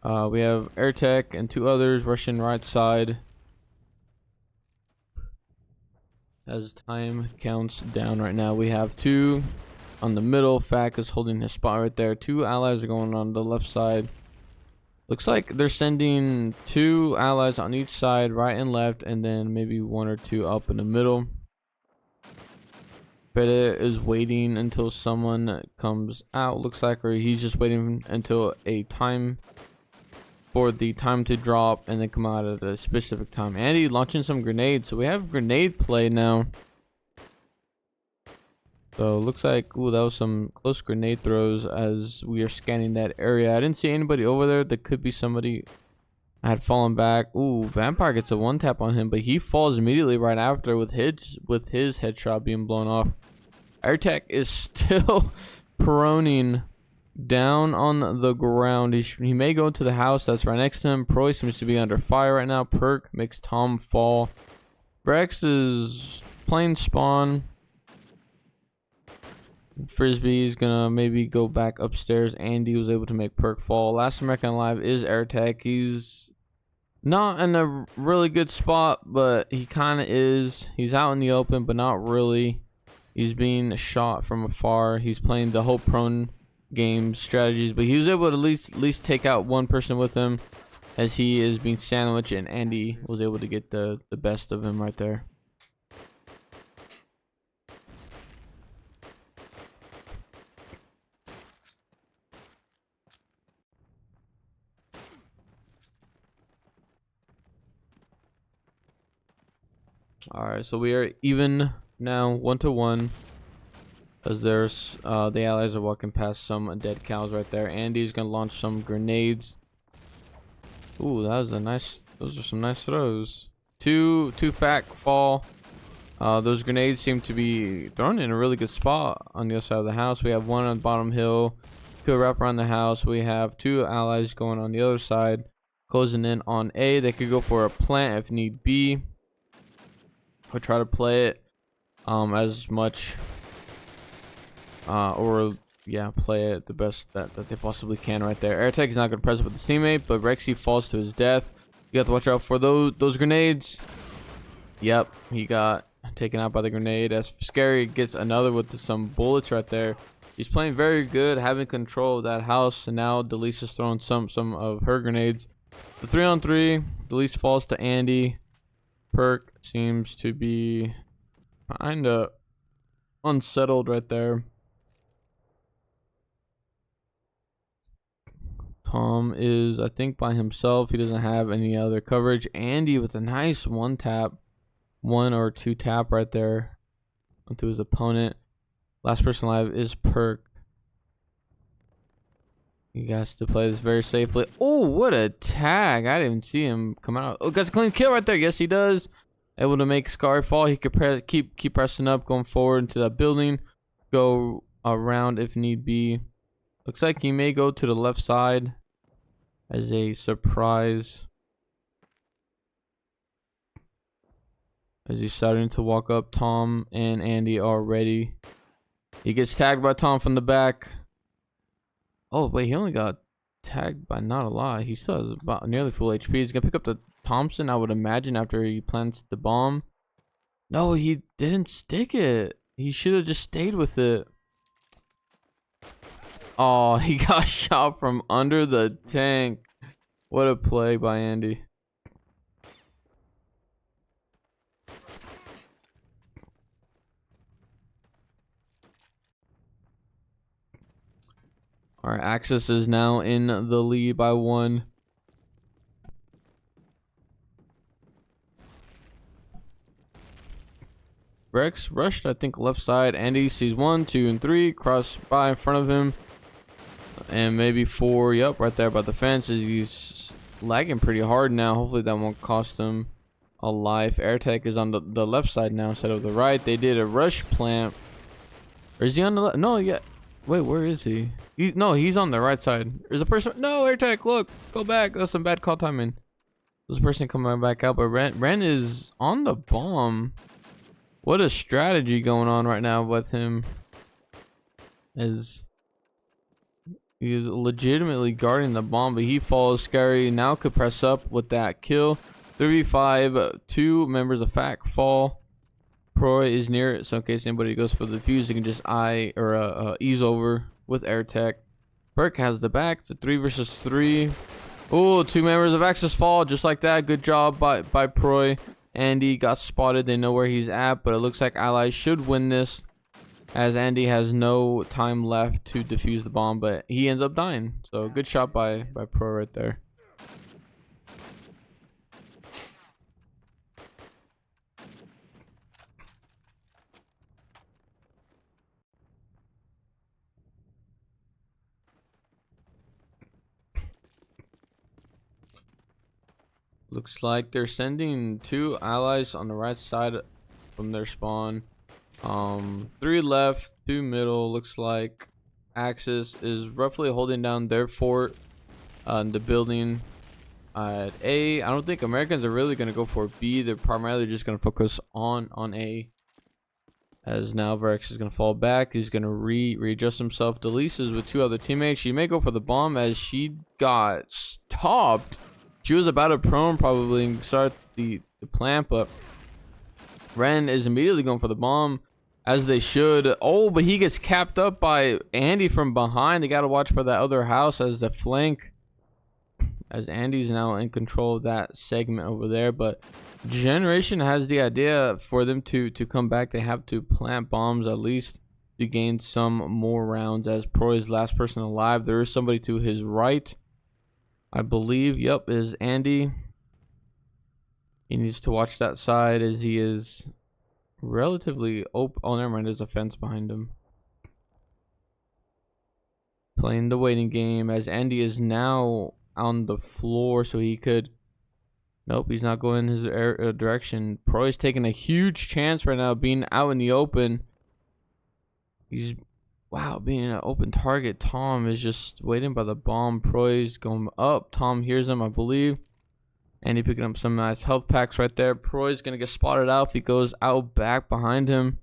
We have AirTech and 2 others rushing right side as time counts down right now. We have 2 on the middle. FAC is holding his spot right there. 2 allies are going on the left side. Looks like they're sending 2 allies on each side, right and left, and then maybe 1 or 2 up in the middle. Fede is waiting until someone comes out, looks like, or he's just waiting until a time for the time to drop and then come out at a specific time. Andy launching some grenades, so we have grenade play now. So looks like, ooh, that was some close grenade throws as we are scanning that area. I didn't see anybody over there. There could be somebody. I had fallen back. Ooh, Vampire gets a 1-tap on him, but he falls immediately right after with his headshot being blown off. AirTech is still proning down on the ground. He may go into the house that's right next to him. Proy seems to be under fire right now. Perk makes Tom fall. Rex is playing spawn. Frisbee is gonna maybe go back upstairs. Andy was able to make Perk fall. Last American alive is AirTech. He's not in a really good spot, but he kind of is. He's out in the open, but not really. He's being shot from afar. He's playing the whole prone game strategies, but he was able to at least take out 1 person with him as he is being sandwiched, and Andy was able to get the best of him right there. Alright, so we are even now, 1-1. As there's the allies are walking past some dead cows right there. Andy's gonna launch some grenades. Ooh, those are some nice throws. Two FAC fall. Those grenades seem to be thrown in a really good spot on the other side of the house. We have 1 on the bottom hill. Could wrap around the house. We have 2 allies going on the other side, closing in on A. They could go for a plant if need be. We'll try to play it as much play it the best that they possibly can right there. AirTech is not going to press it with his teammate, but Rexy falls to his death. You have to watch out for those grenades. Yep, he got taken out by the grenade. As Scary gets another with some bullets right there. He's playing very good, having control of that house, and now Delise is throwing some of her grenades. The 3-on-3, Delise falls to Andy. Perk seems to be kind of unsettled right there. Tom is, I think, by himself. He doesn't have any other coverage. Andy with a nice one or two tap right there onto his opponent. Last person alive is Perk. He has to play this very safely. Oh, what a tag. I didn't even see him come out. Oh, got a clean kill right there. Yes, he does. Able to make Scar fall. He could keep pressing up, going forward into that building. Go around if need be. Looks like he may go to the left side as a surprise. As he's starting to walk up, Tom and Andy are ready. He gets tagged by Tom from the back. Oh, wait, he only got tagged by not a lot. He still has about nearly full HP. He's going to pick up the Thompson, I would imagine, after he plants the bomb. No, he didn't stick it. He should have just stayed with it. Oh, he got shot from under the tank. What a play by Andy. Our Axis is now in the lead by 1. Rex rushed, I think, left side. Andy sees 1, 2, and 3. Cross by in front of him. And maybe 4. Yep, right there by the fence. He's lagging pretty hard now. Hopefully that won't cost him a life. AirTech is on the left side now instead of the right. They did a rush plant. Or is he on the left? No, yeah. Wait, where is he? No, he's on the right side. There's a person. No, AirTech, look. Go back. That's some bad call timing. There's a person coming back out. But Ren is on the bomb. What a strategy going on right now with him. As he is legitimately guarding the bomb, but he falls. Scary now could press up with that kill. 3v5, 2 members of FAC fall. Proy is near it, so in case anybody goes for the fuse, he can just ease over with AirTech. Perk has the back. It's a 3 versus 3. Oh, 2 members of Axis fall just like that. Good job by Proy. Andy got spotted. They know where he's at, but it looks like Allies should win this, as Andy has no time left to defuse the bomb, but he ends up dying. So good shot by Pro right there. Looks like they're sending 2 allies on the right side from their spawn. 3 left, 2 middle. Looks like Axis is roughly holding down their fort in the building at A. I don't think Americans are really going to go for B. They're primarily just going to focus on A. As now Verex is going to fall back. He's going to readjust himself. Delise is with 2 other teammates. She may go for the bomb as she got stopped. She was about to prone probably start the plant, but Ren is immediately going for the bomb, as they should. Oh, but he gets capped up by Andy from behind. They got to watch for that other house as the flank, as Andy's now in control of that segment over there. But Generation has the idea for them to come back. They have to plant bombs at least to gain some more rounds, as Pro is last person alive. There is somebody to his right, I believe. Yep, is Andy. He needs to watch that side as he is relatively open. Oh, never mind. There's a fence behind him. Playing the waiting game, as Andy is now on the floor, so he could. Nope, he's not going his direction. Pro is taking a huge chance right now, being out in the open. He's. Wow, being an open target. Tom is just waiting by the bomb. Proy's going up. Tom hears him, I believe. And he picking up some nice health packs right there. Proy's going to get spotted out if he goes out back behind him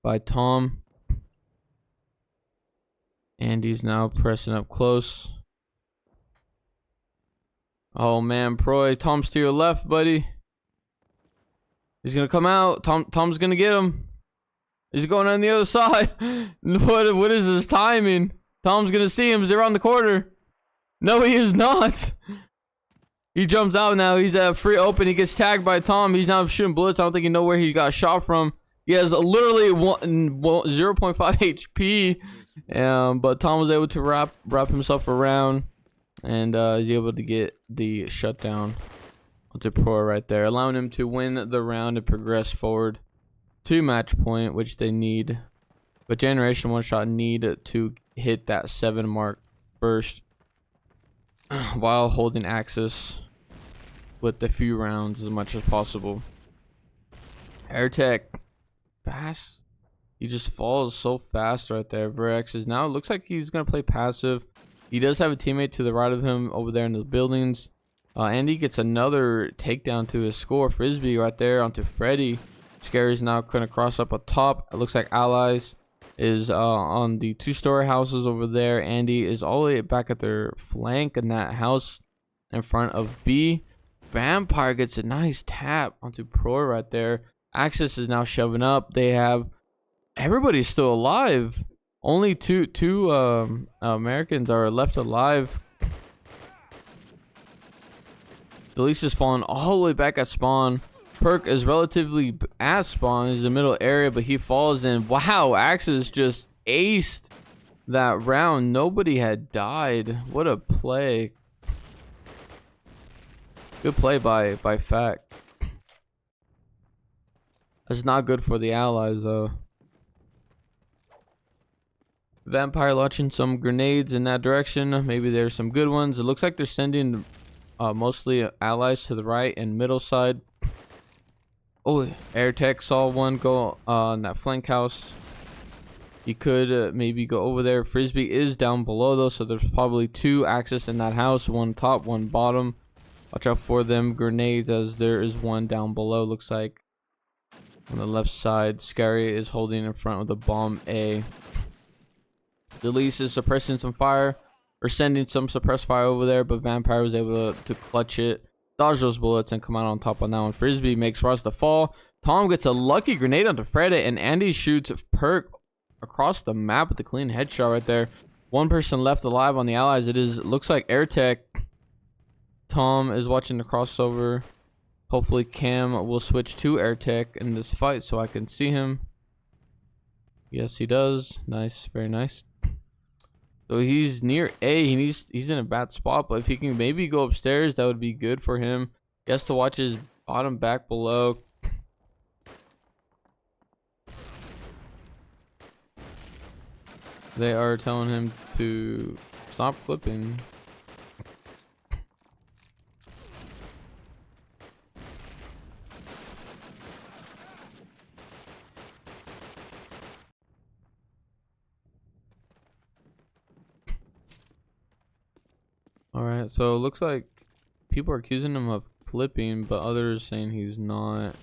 by Tom. Andy's now pressing up close. Oh, man, Proy. Tom's to your left, buddy. He's going to come out. Tom's going to get him. He's going on the other side. What is his timing? Tom's gonna see him. He's around the corner. No, he is not. He jumps out now. He's at free open. He gets tagged by Tom. He's now shooting bullets. I don't think he know where he got shot from. He has literally 0.5 HP. But Tom was able to wrap himself around, and he's able to get the shutdown onto Pro right there, allowing him to win the round and progress forward to match point, which they need. But Generation1Shot need to hit that 7 mark first while holding Axis with the few rounds as much as possible. AirTech fast. He just falls so fast right there. Verex is now, looks like he's going to play passive. He does have a teammate to the right of him over there in the buildings. And he gets another takedown to his score. Frisbee right there onto Freddy. Scary's now going to cross up a top. It looks like Allies is on the 2-story houses over there. Andy is all the way back at their flank in that house in front of B. Vampire gets a nice tap onto Pro right there. Axis is now shoving up. They have everybody's still alive. Only two Americans are left alive. Delise is falling all the way back at spawn. Perk is relatively at spawn. He's in the middle area, but he falls in. Wow, Axis just aced that round. Nobody had died. What a play. Good play by Fact. That's not good for the Allies, though. Vampire launching some grenades in that direction. Maybe there's some good ones. It looks like they're sending mostly Allies to the right and middle side. Oh, AirTech saw one go on that flank house. He could maybe go over there. Frisbee is down below, though, so there's probably 2 Axis in that house. One top, one bottom. Watch out for them grenades, as there is one down below, looks like. On the left side, Scary is holding in front with a bomb A. Delise is suppressing some fire, or sending some suppressed fire over there, but Vampire was able to clutch it, dodge those bullets, and come out on top on that one. Frisbee makes Ross to fall. Tom gets a lucky grenade onto Freddy, and Andy shoots Perk across the map with the clean headshot right there. One person left alive on the Allies. Looks like AirTech. Tom is watching the crossover. Hopefully Cam will switch to AirTech in this fight so I can see him. Yes, he does. Nice, very nice. So he's near A. He's in a bad spot, but if he can maybe go upstairs, that would be good for him. He has to watch his bottom back below. They are telling him to stop flipping. Alright, so it looks like people are accusing him of flipping, but others saying he's not.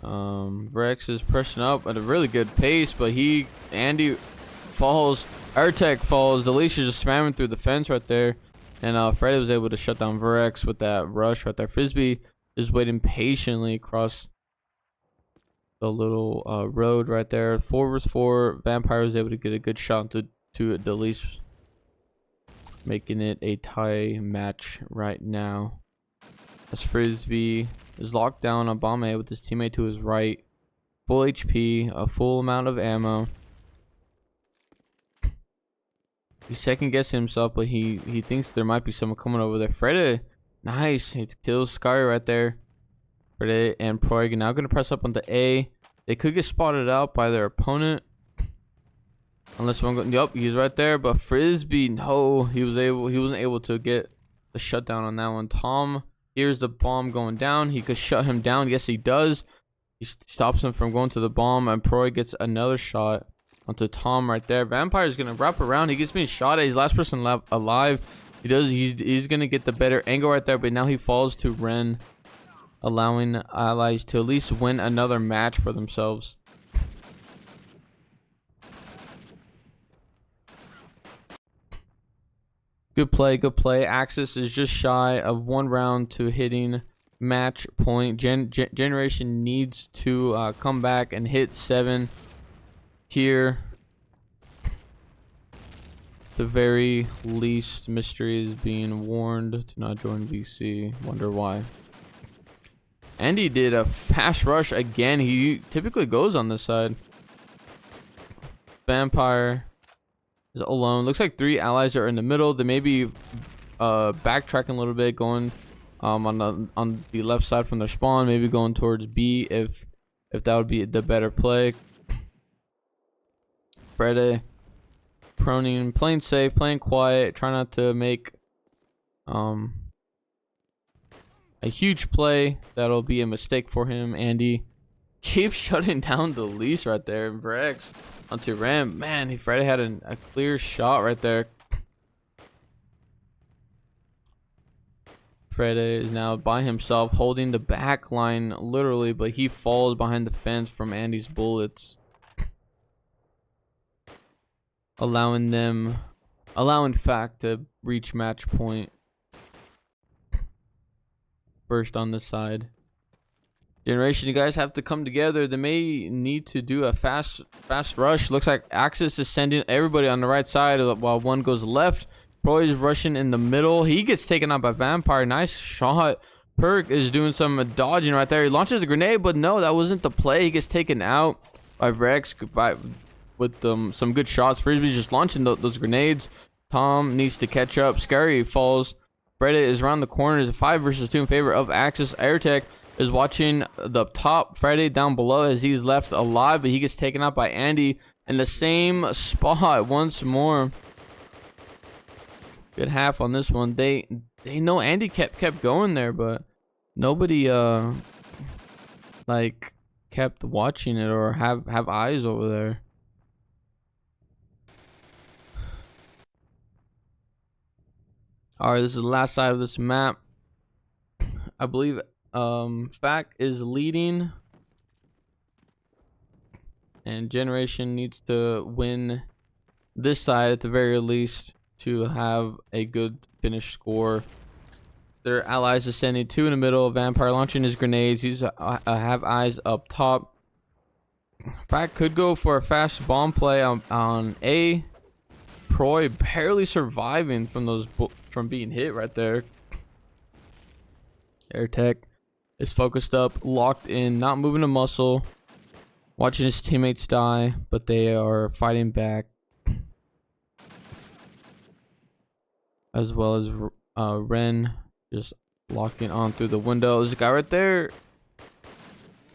Rex is pressing up at a really good pace, but Andy falls. AirTech falls. Delisha just spamming through the fence right there. And Freddy was able to shut down Verex with that rush right there. Frisbee is waiting patiently across the little road right there. 4 vs 4. Vampire was able to get a good shot to Delise, making it a tie match right now. As Frisbee is locked down on bomb A with his teammate to his right. Full HP, a full amount of ammo. He's second guessing himself, but he thinks there might be someone coming over there. Freddy, nice. He kills Sky right there. Freddy and Proig now going to press up onto A. They could get spotted out by their opponent. Unless one goes, yep, he's right there. But Frisbee, no, he wasn't able to get the shutdown on that one. Tom hears the bomb going down. He could shut him down. Yes, he does. He stops him from going to the bomb, and Proy gets another shot onto Tom right there. Vampire is gonna wrap around. He gets me shot at. He's the last person alive. He's gonna get the better angle right there, but now he falls to Ren, allowing Allies to at least win another match for themselves. Good play, good play. Axis is just shy of 1 round to hitting match point. Generation needs to come back and hit 7 here. The very least, Mystery is being warned to not join VC. Wonder why. Andy did a fast rush again. He typically goes on this side. Vampire is alone. Looks like 3 allies are in the middle. They may be backtracking a little bit, going on the left side from their spawn, maybe going towards B if that would be the better play. Friday proning, playing safe, playing quiet, try not to make a huge play that'll be a mistake for him. Andy keeps shutting down the lease right there. Brex onto Ram. Man, Friday had a clear shot right there. Friday is now by himself, holding the back line literally, but he falls behind the fence from Andy's bullets, allowing Fact to reach match point first on this side. Generation, you guys have to come together. They may need to do a fast rush. Looks like Axis is sending everybody on the right side while one goes left. Proy is rushing in the middle. He gets taken out by Vampire. Nice shot. Perk is doing some dodging right there. He launches a grenade, but no, that wasn't the play. He gets taken out by Rex with some good shots. Frisbee's just launching those grenades. Tom needs to catch up. Scary falls. Freda is around the corner. It's a 5 versus 2 in favor of Axis. Airtech is watching the top. Friday down below as he's left alive, but he gets taken out by Andy in the same spot once more. Good half on this one. They know Andy kept going there, but nobody like kept watching it or have eyes over there. All right, this is the last side of this map. I believe Fact is leading, and Generation needs to win this side at the very least to have a good finish score. Their allies ascending, 2 in the middle. Vampire launching his grenades. He's have eyes up top. Fact could go for a fast bomb play on A. Proy barely surviving from being hit right there. Airtech is focused up, locked in, not moving a muscle, watching his teammates die, but they are fighting back, as well as Ren just locking on through the window. There's a guy right there.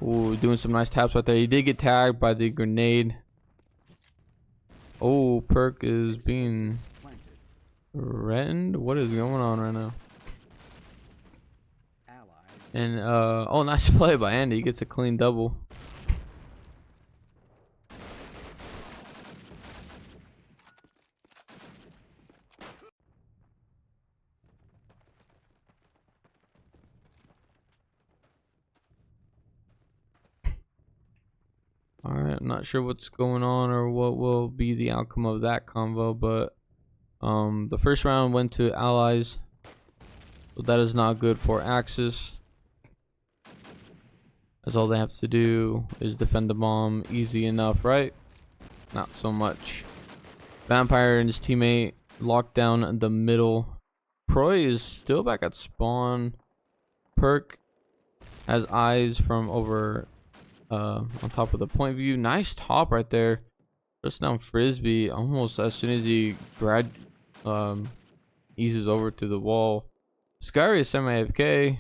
Ooh, doing some nice taps right there. He did get tagged by the grenade. Oh, Perk is being threatened. What is going on right now? And oh, nice play by Andy. He gets a clean double. Alright, I'm not sure what's going on or what will be the outcome of that convo, but the first round went to allies, so that is not good for Axis, as all they have to do is defend the bomb. Easy enough, right? Not so much. Vampire and his teammate locked down the middle. Proy is still back at spawn. Perk has eyes from over on top of the point view. Nice top right there. Just down Frisbee almost as soon as he eases over to the wall. Scary is semi-AFK.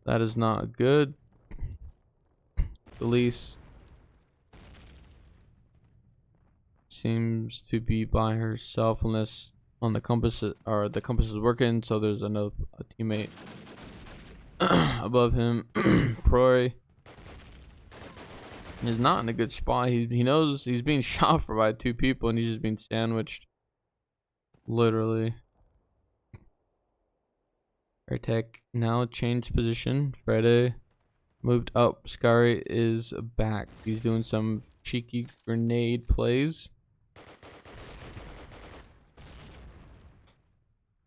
That is not good. Elise seems to be by herself unless on the compass, or the compass is working, so there's a teammate above him. Proy is not in a good spot. He knows he's being shot by 2 people and he's just being sandwiched, literally. Airtech now changed position. Friday moved up. Scary is back. He's doing some cheeky grenade plays.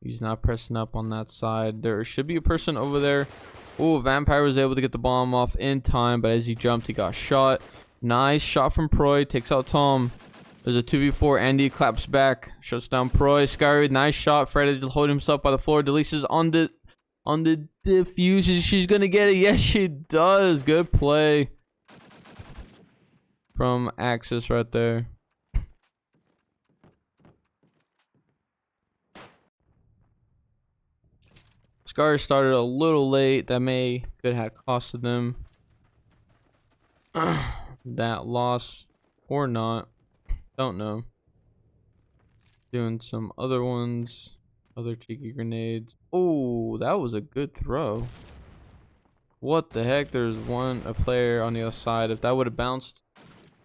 He's not pressing up on that side. There should be a person over there. Oh, Vampire was able to get the bomb off in time, but as he jumped, he got shot. Nice shot from Proy. Takes out Tom. There's a 2v4. Andy claps back. Shuts down Proy. Scary, nice shot. Fred holding himself by the floor. Delisa's on the defuse. She's gonna get it. Yes, she does. Good play from Axis right there. Scar started a little late. That could have costed them that loss or not. Don't know. Doing some other ones. Other cheeky grenades. Oh, that was a good throw. What the heck? There's a player on the other side. If that would have bounced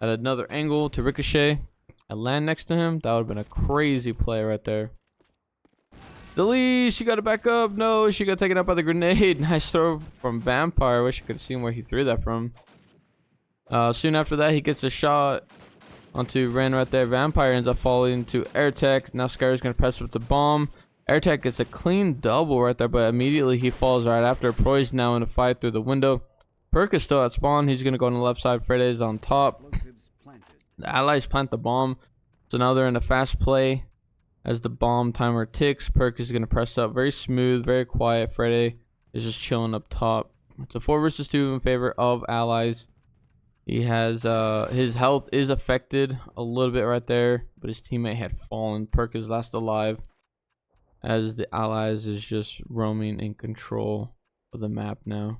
at another angle to ricochet and land next to him, that would have been a crazy play right there. Delete, she got to back up. No, she got taken out by the grenade. Nice throw from Vampire. Wish I could have seen where he threw that from. Soon after that, he gets a shot onto Ren right there. Vampire ends up falling to AirTech. Now Skyler's going to press with the bomb. AirTech gets a clean double right there, but immediately he falls right after. Proy's now in a fight through the window. Perk is still at spawn. He's going to go on the left side. Freddy is on top. The allies plant the bomb. So now they're in a fast play. As the bomb timer ticks, Perk is going to press up. Very smooth, very quiet. Freddy is just chilling up top. It's a 4 versus 2 in favor of allies. He has, his health is affected a little bit right there, but his teammate had fallen. Perk is last alive, as the allies is just roaming in control of the map now.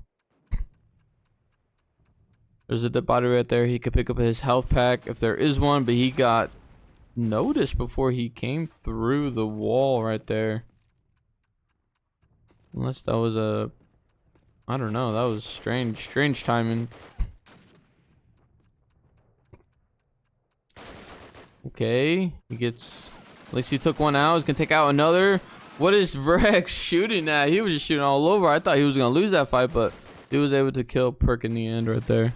There's a dead body right there. He could pick up his health pack if there is one, but he got noticed before he came through the wall right there. Unless that was a... I don't know. That was strange timing. Okay. He gets... At least he took one out. He's going to take out another. What is Rex shooting at? He was just shooting all over. I thought he was going to lose that fight, but he was able to kill Perk in the end right there.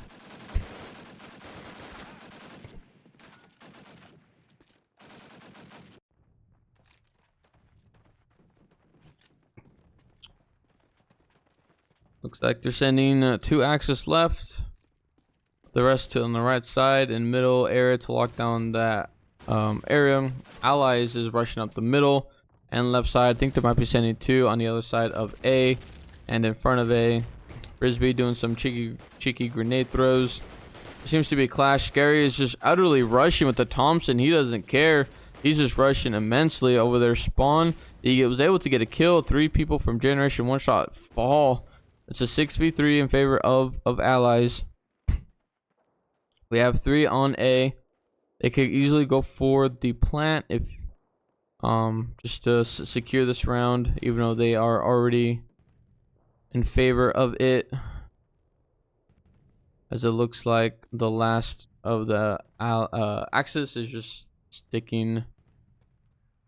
Looks like they're sending 2 Axis left. The rest to on the right side and middle area to lock down that area. Allies is rushing up the middle and left side. I think they might be sending 2 on the other side of A and in front of A. Frisbee doing some cheeky grenade throws. There seems to be a clash. Scary is just utterly rushing with the Thompson. He doesn't care. He's just rushing immensely over their spawn. He was able to get a kill. 3 people from Generation1Shot fall. It's a 6v3 in favor of allies. We have 3 on A. They could easily go for the plant if just to secure this round, even though they are already in favor of it. As it looks like the last of the Axis is just sticking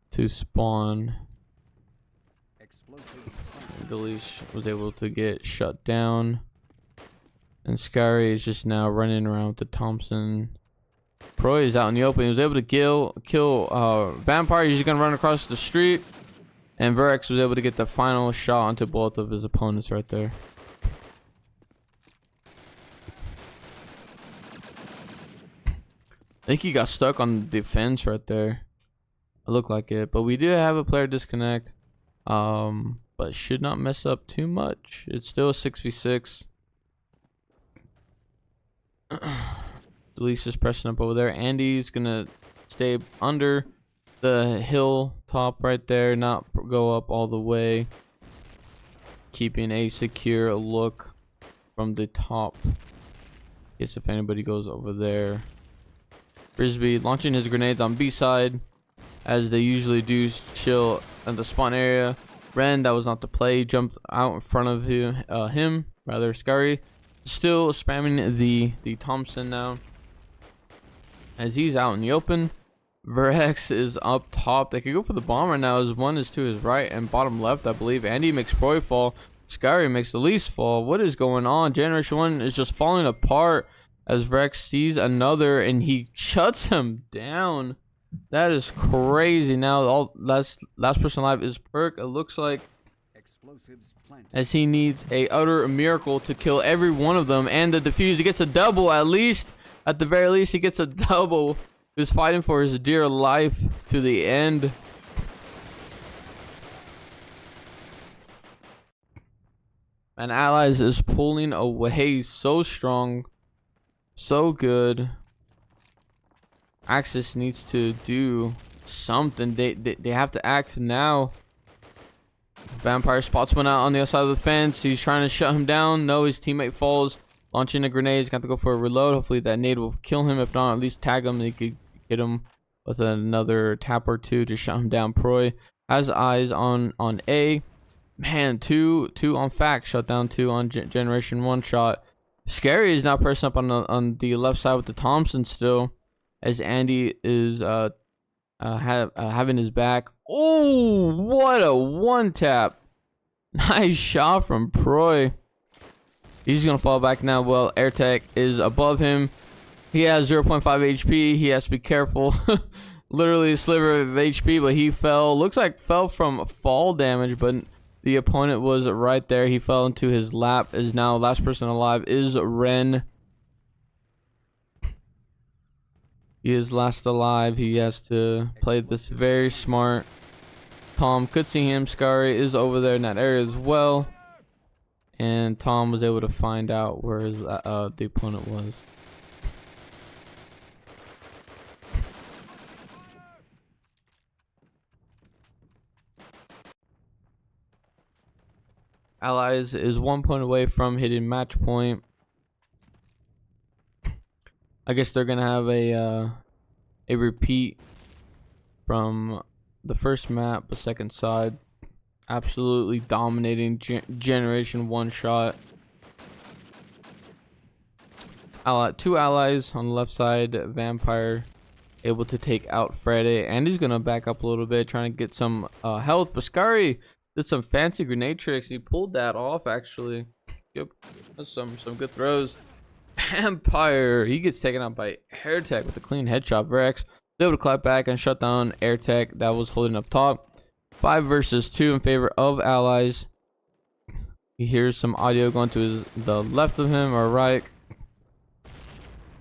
to spawn. Delish was able to get shut down. And Scary is just now running around with the Thompson. Proy is out in the open. He was able to kill Vampire. He's just gonna run across the street. And Verx was able to get the final shot onto both of his opponents right there. I think he got stuck on the fence right there. It looked like it. But we do have a player disconnect. But should not mess up too much. It's still a 6v6. Delise is pressing up over there. Andy's gonna stay under the hill top right there, not go up all the way, keeping a secure look from the top. Guess if anybody goes over there. Frisbee launching his grenades on B side, as they usually do, chill at the spawn area. Ren, that was not the play, jumped out in front of him, rather Scary. Still spamming the Thompson now, as he's out in the open. Verx is up top. They could go for the bomb right now, as one is to his right and bottom left, I believe. Andy makes Proy fall. Scary makes the least fall. What is going on? Generation 1 is just falling apart as Verx sees another and he shuts him down. That is crazy. Now last person alive is Perk. It looks like, as he needs a utter miracle to kill every one of them and the defuse. He gets a double at least. At the very least, he gets a double. He was fighting for his dear life to the end. And Allies is pulling away so strong, so good. Axis needs to do something. They have to act now. Vampire spots one out on the other side of the fence. He's trying to shut him down. No, his teammate falls, launching a grenade. He's got to go for a reload. Hopefully that nade will kill him. If not, at least tag him and he could hit him with another tap or two to shut him down. Proy has eyes on A. Man, two on Fact, shut down 2 on Generation1Shot. Scary is now pressing up on the left side with the Thompson still, as Andy is having his back. Oh, what a one tap! Nice shot from Proy. He's gonna fall back now. Well, AirTech is above him. He has 0.5 HP. He has to be careful. Literally a sliver of HP, but he fell. Looks like fell from fall damage, but the opponent was right there. He fell into his lap. Is now last person alive is Ren. He is last alive. He has to play this very smart. Tom could see him. Scary is over there in that area as well. And Tom was able to find out where his, the opponent was. Allies is 1 point away from hitting match point. I guess they're gonna have a repeat from the first map, the second side. Absolutely dominating Generation1Shot. Two allies on the left side. Vampire able to take out Freddy, and he's gonna back up a little bit, trying to get some health. But Scary did some fancy grenade tricks. He pulled that off actually. Yep, that's some good throws. Vampire, he gets taken out by AirTech with a clean headshot. Vrex able to clap back and shut down AirTech that was holding up top. 5 versus 2 in favor of allies. He hears some audio going to the left of him or right.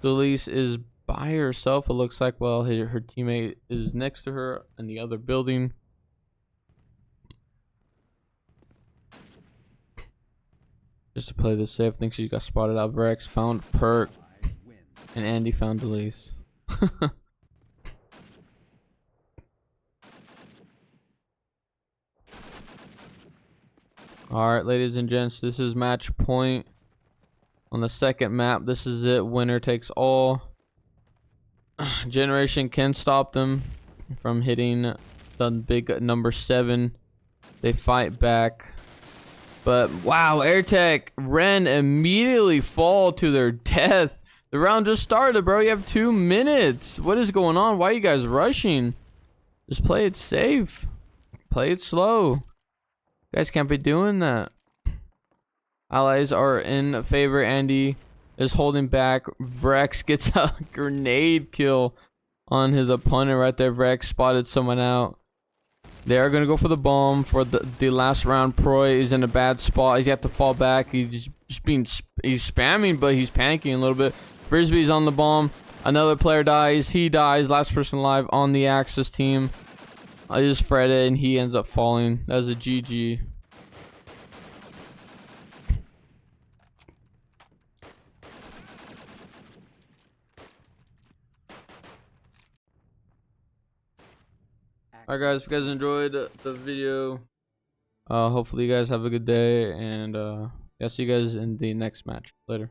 Delise is by herself, it looks like. Well, her teammate is next to her in the other building. Just to play this safe, I think she got spotted out. Vrex found Perk, and Andy found Delise. Alright, ladies and gents, this is match point on the second map. This is it. Winner takes all. Generation can stop them from hitting the big number 7. They fight back. But wow, AirTech, Ren immediately fall to their death. The round just started, bro. You have 2 minutes. What is going on? Why are you guys rushing? Just play it safe. Play it slow. You guys can't be doing that. Allies are in favor. Andy is holding back. Vrex gets a grenade kill on his opponent right there. Vrex spotted someone out. They are going to go for the bomb for the last round. Proy is in a bad spot. He's got to fall back. He's he's spamming, but he's panicking a little bit. Frisbee's on the bomb. Another player dies. He dies. Last person alive on the Axis team is Freddy, and he ends up falling. That was a GG. Alright guys, if you guys enjoyed the video, hopefully you guys have a good day, and I'll see you guys in the next match. Later.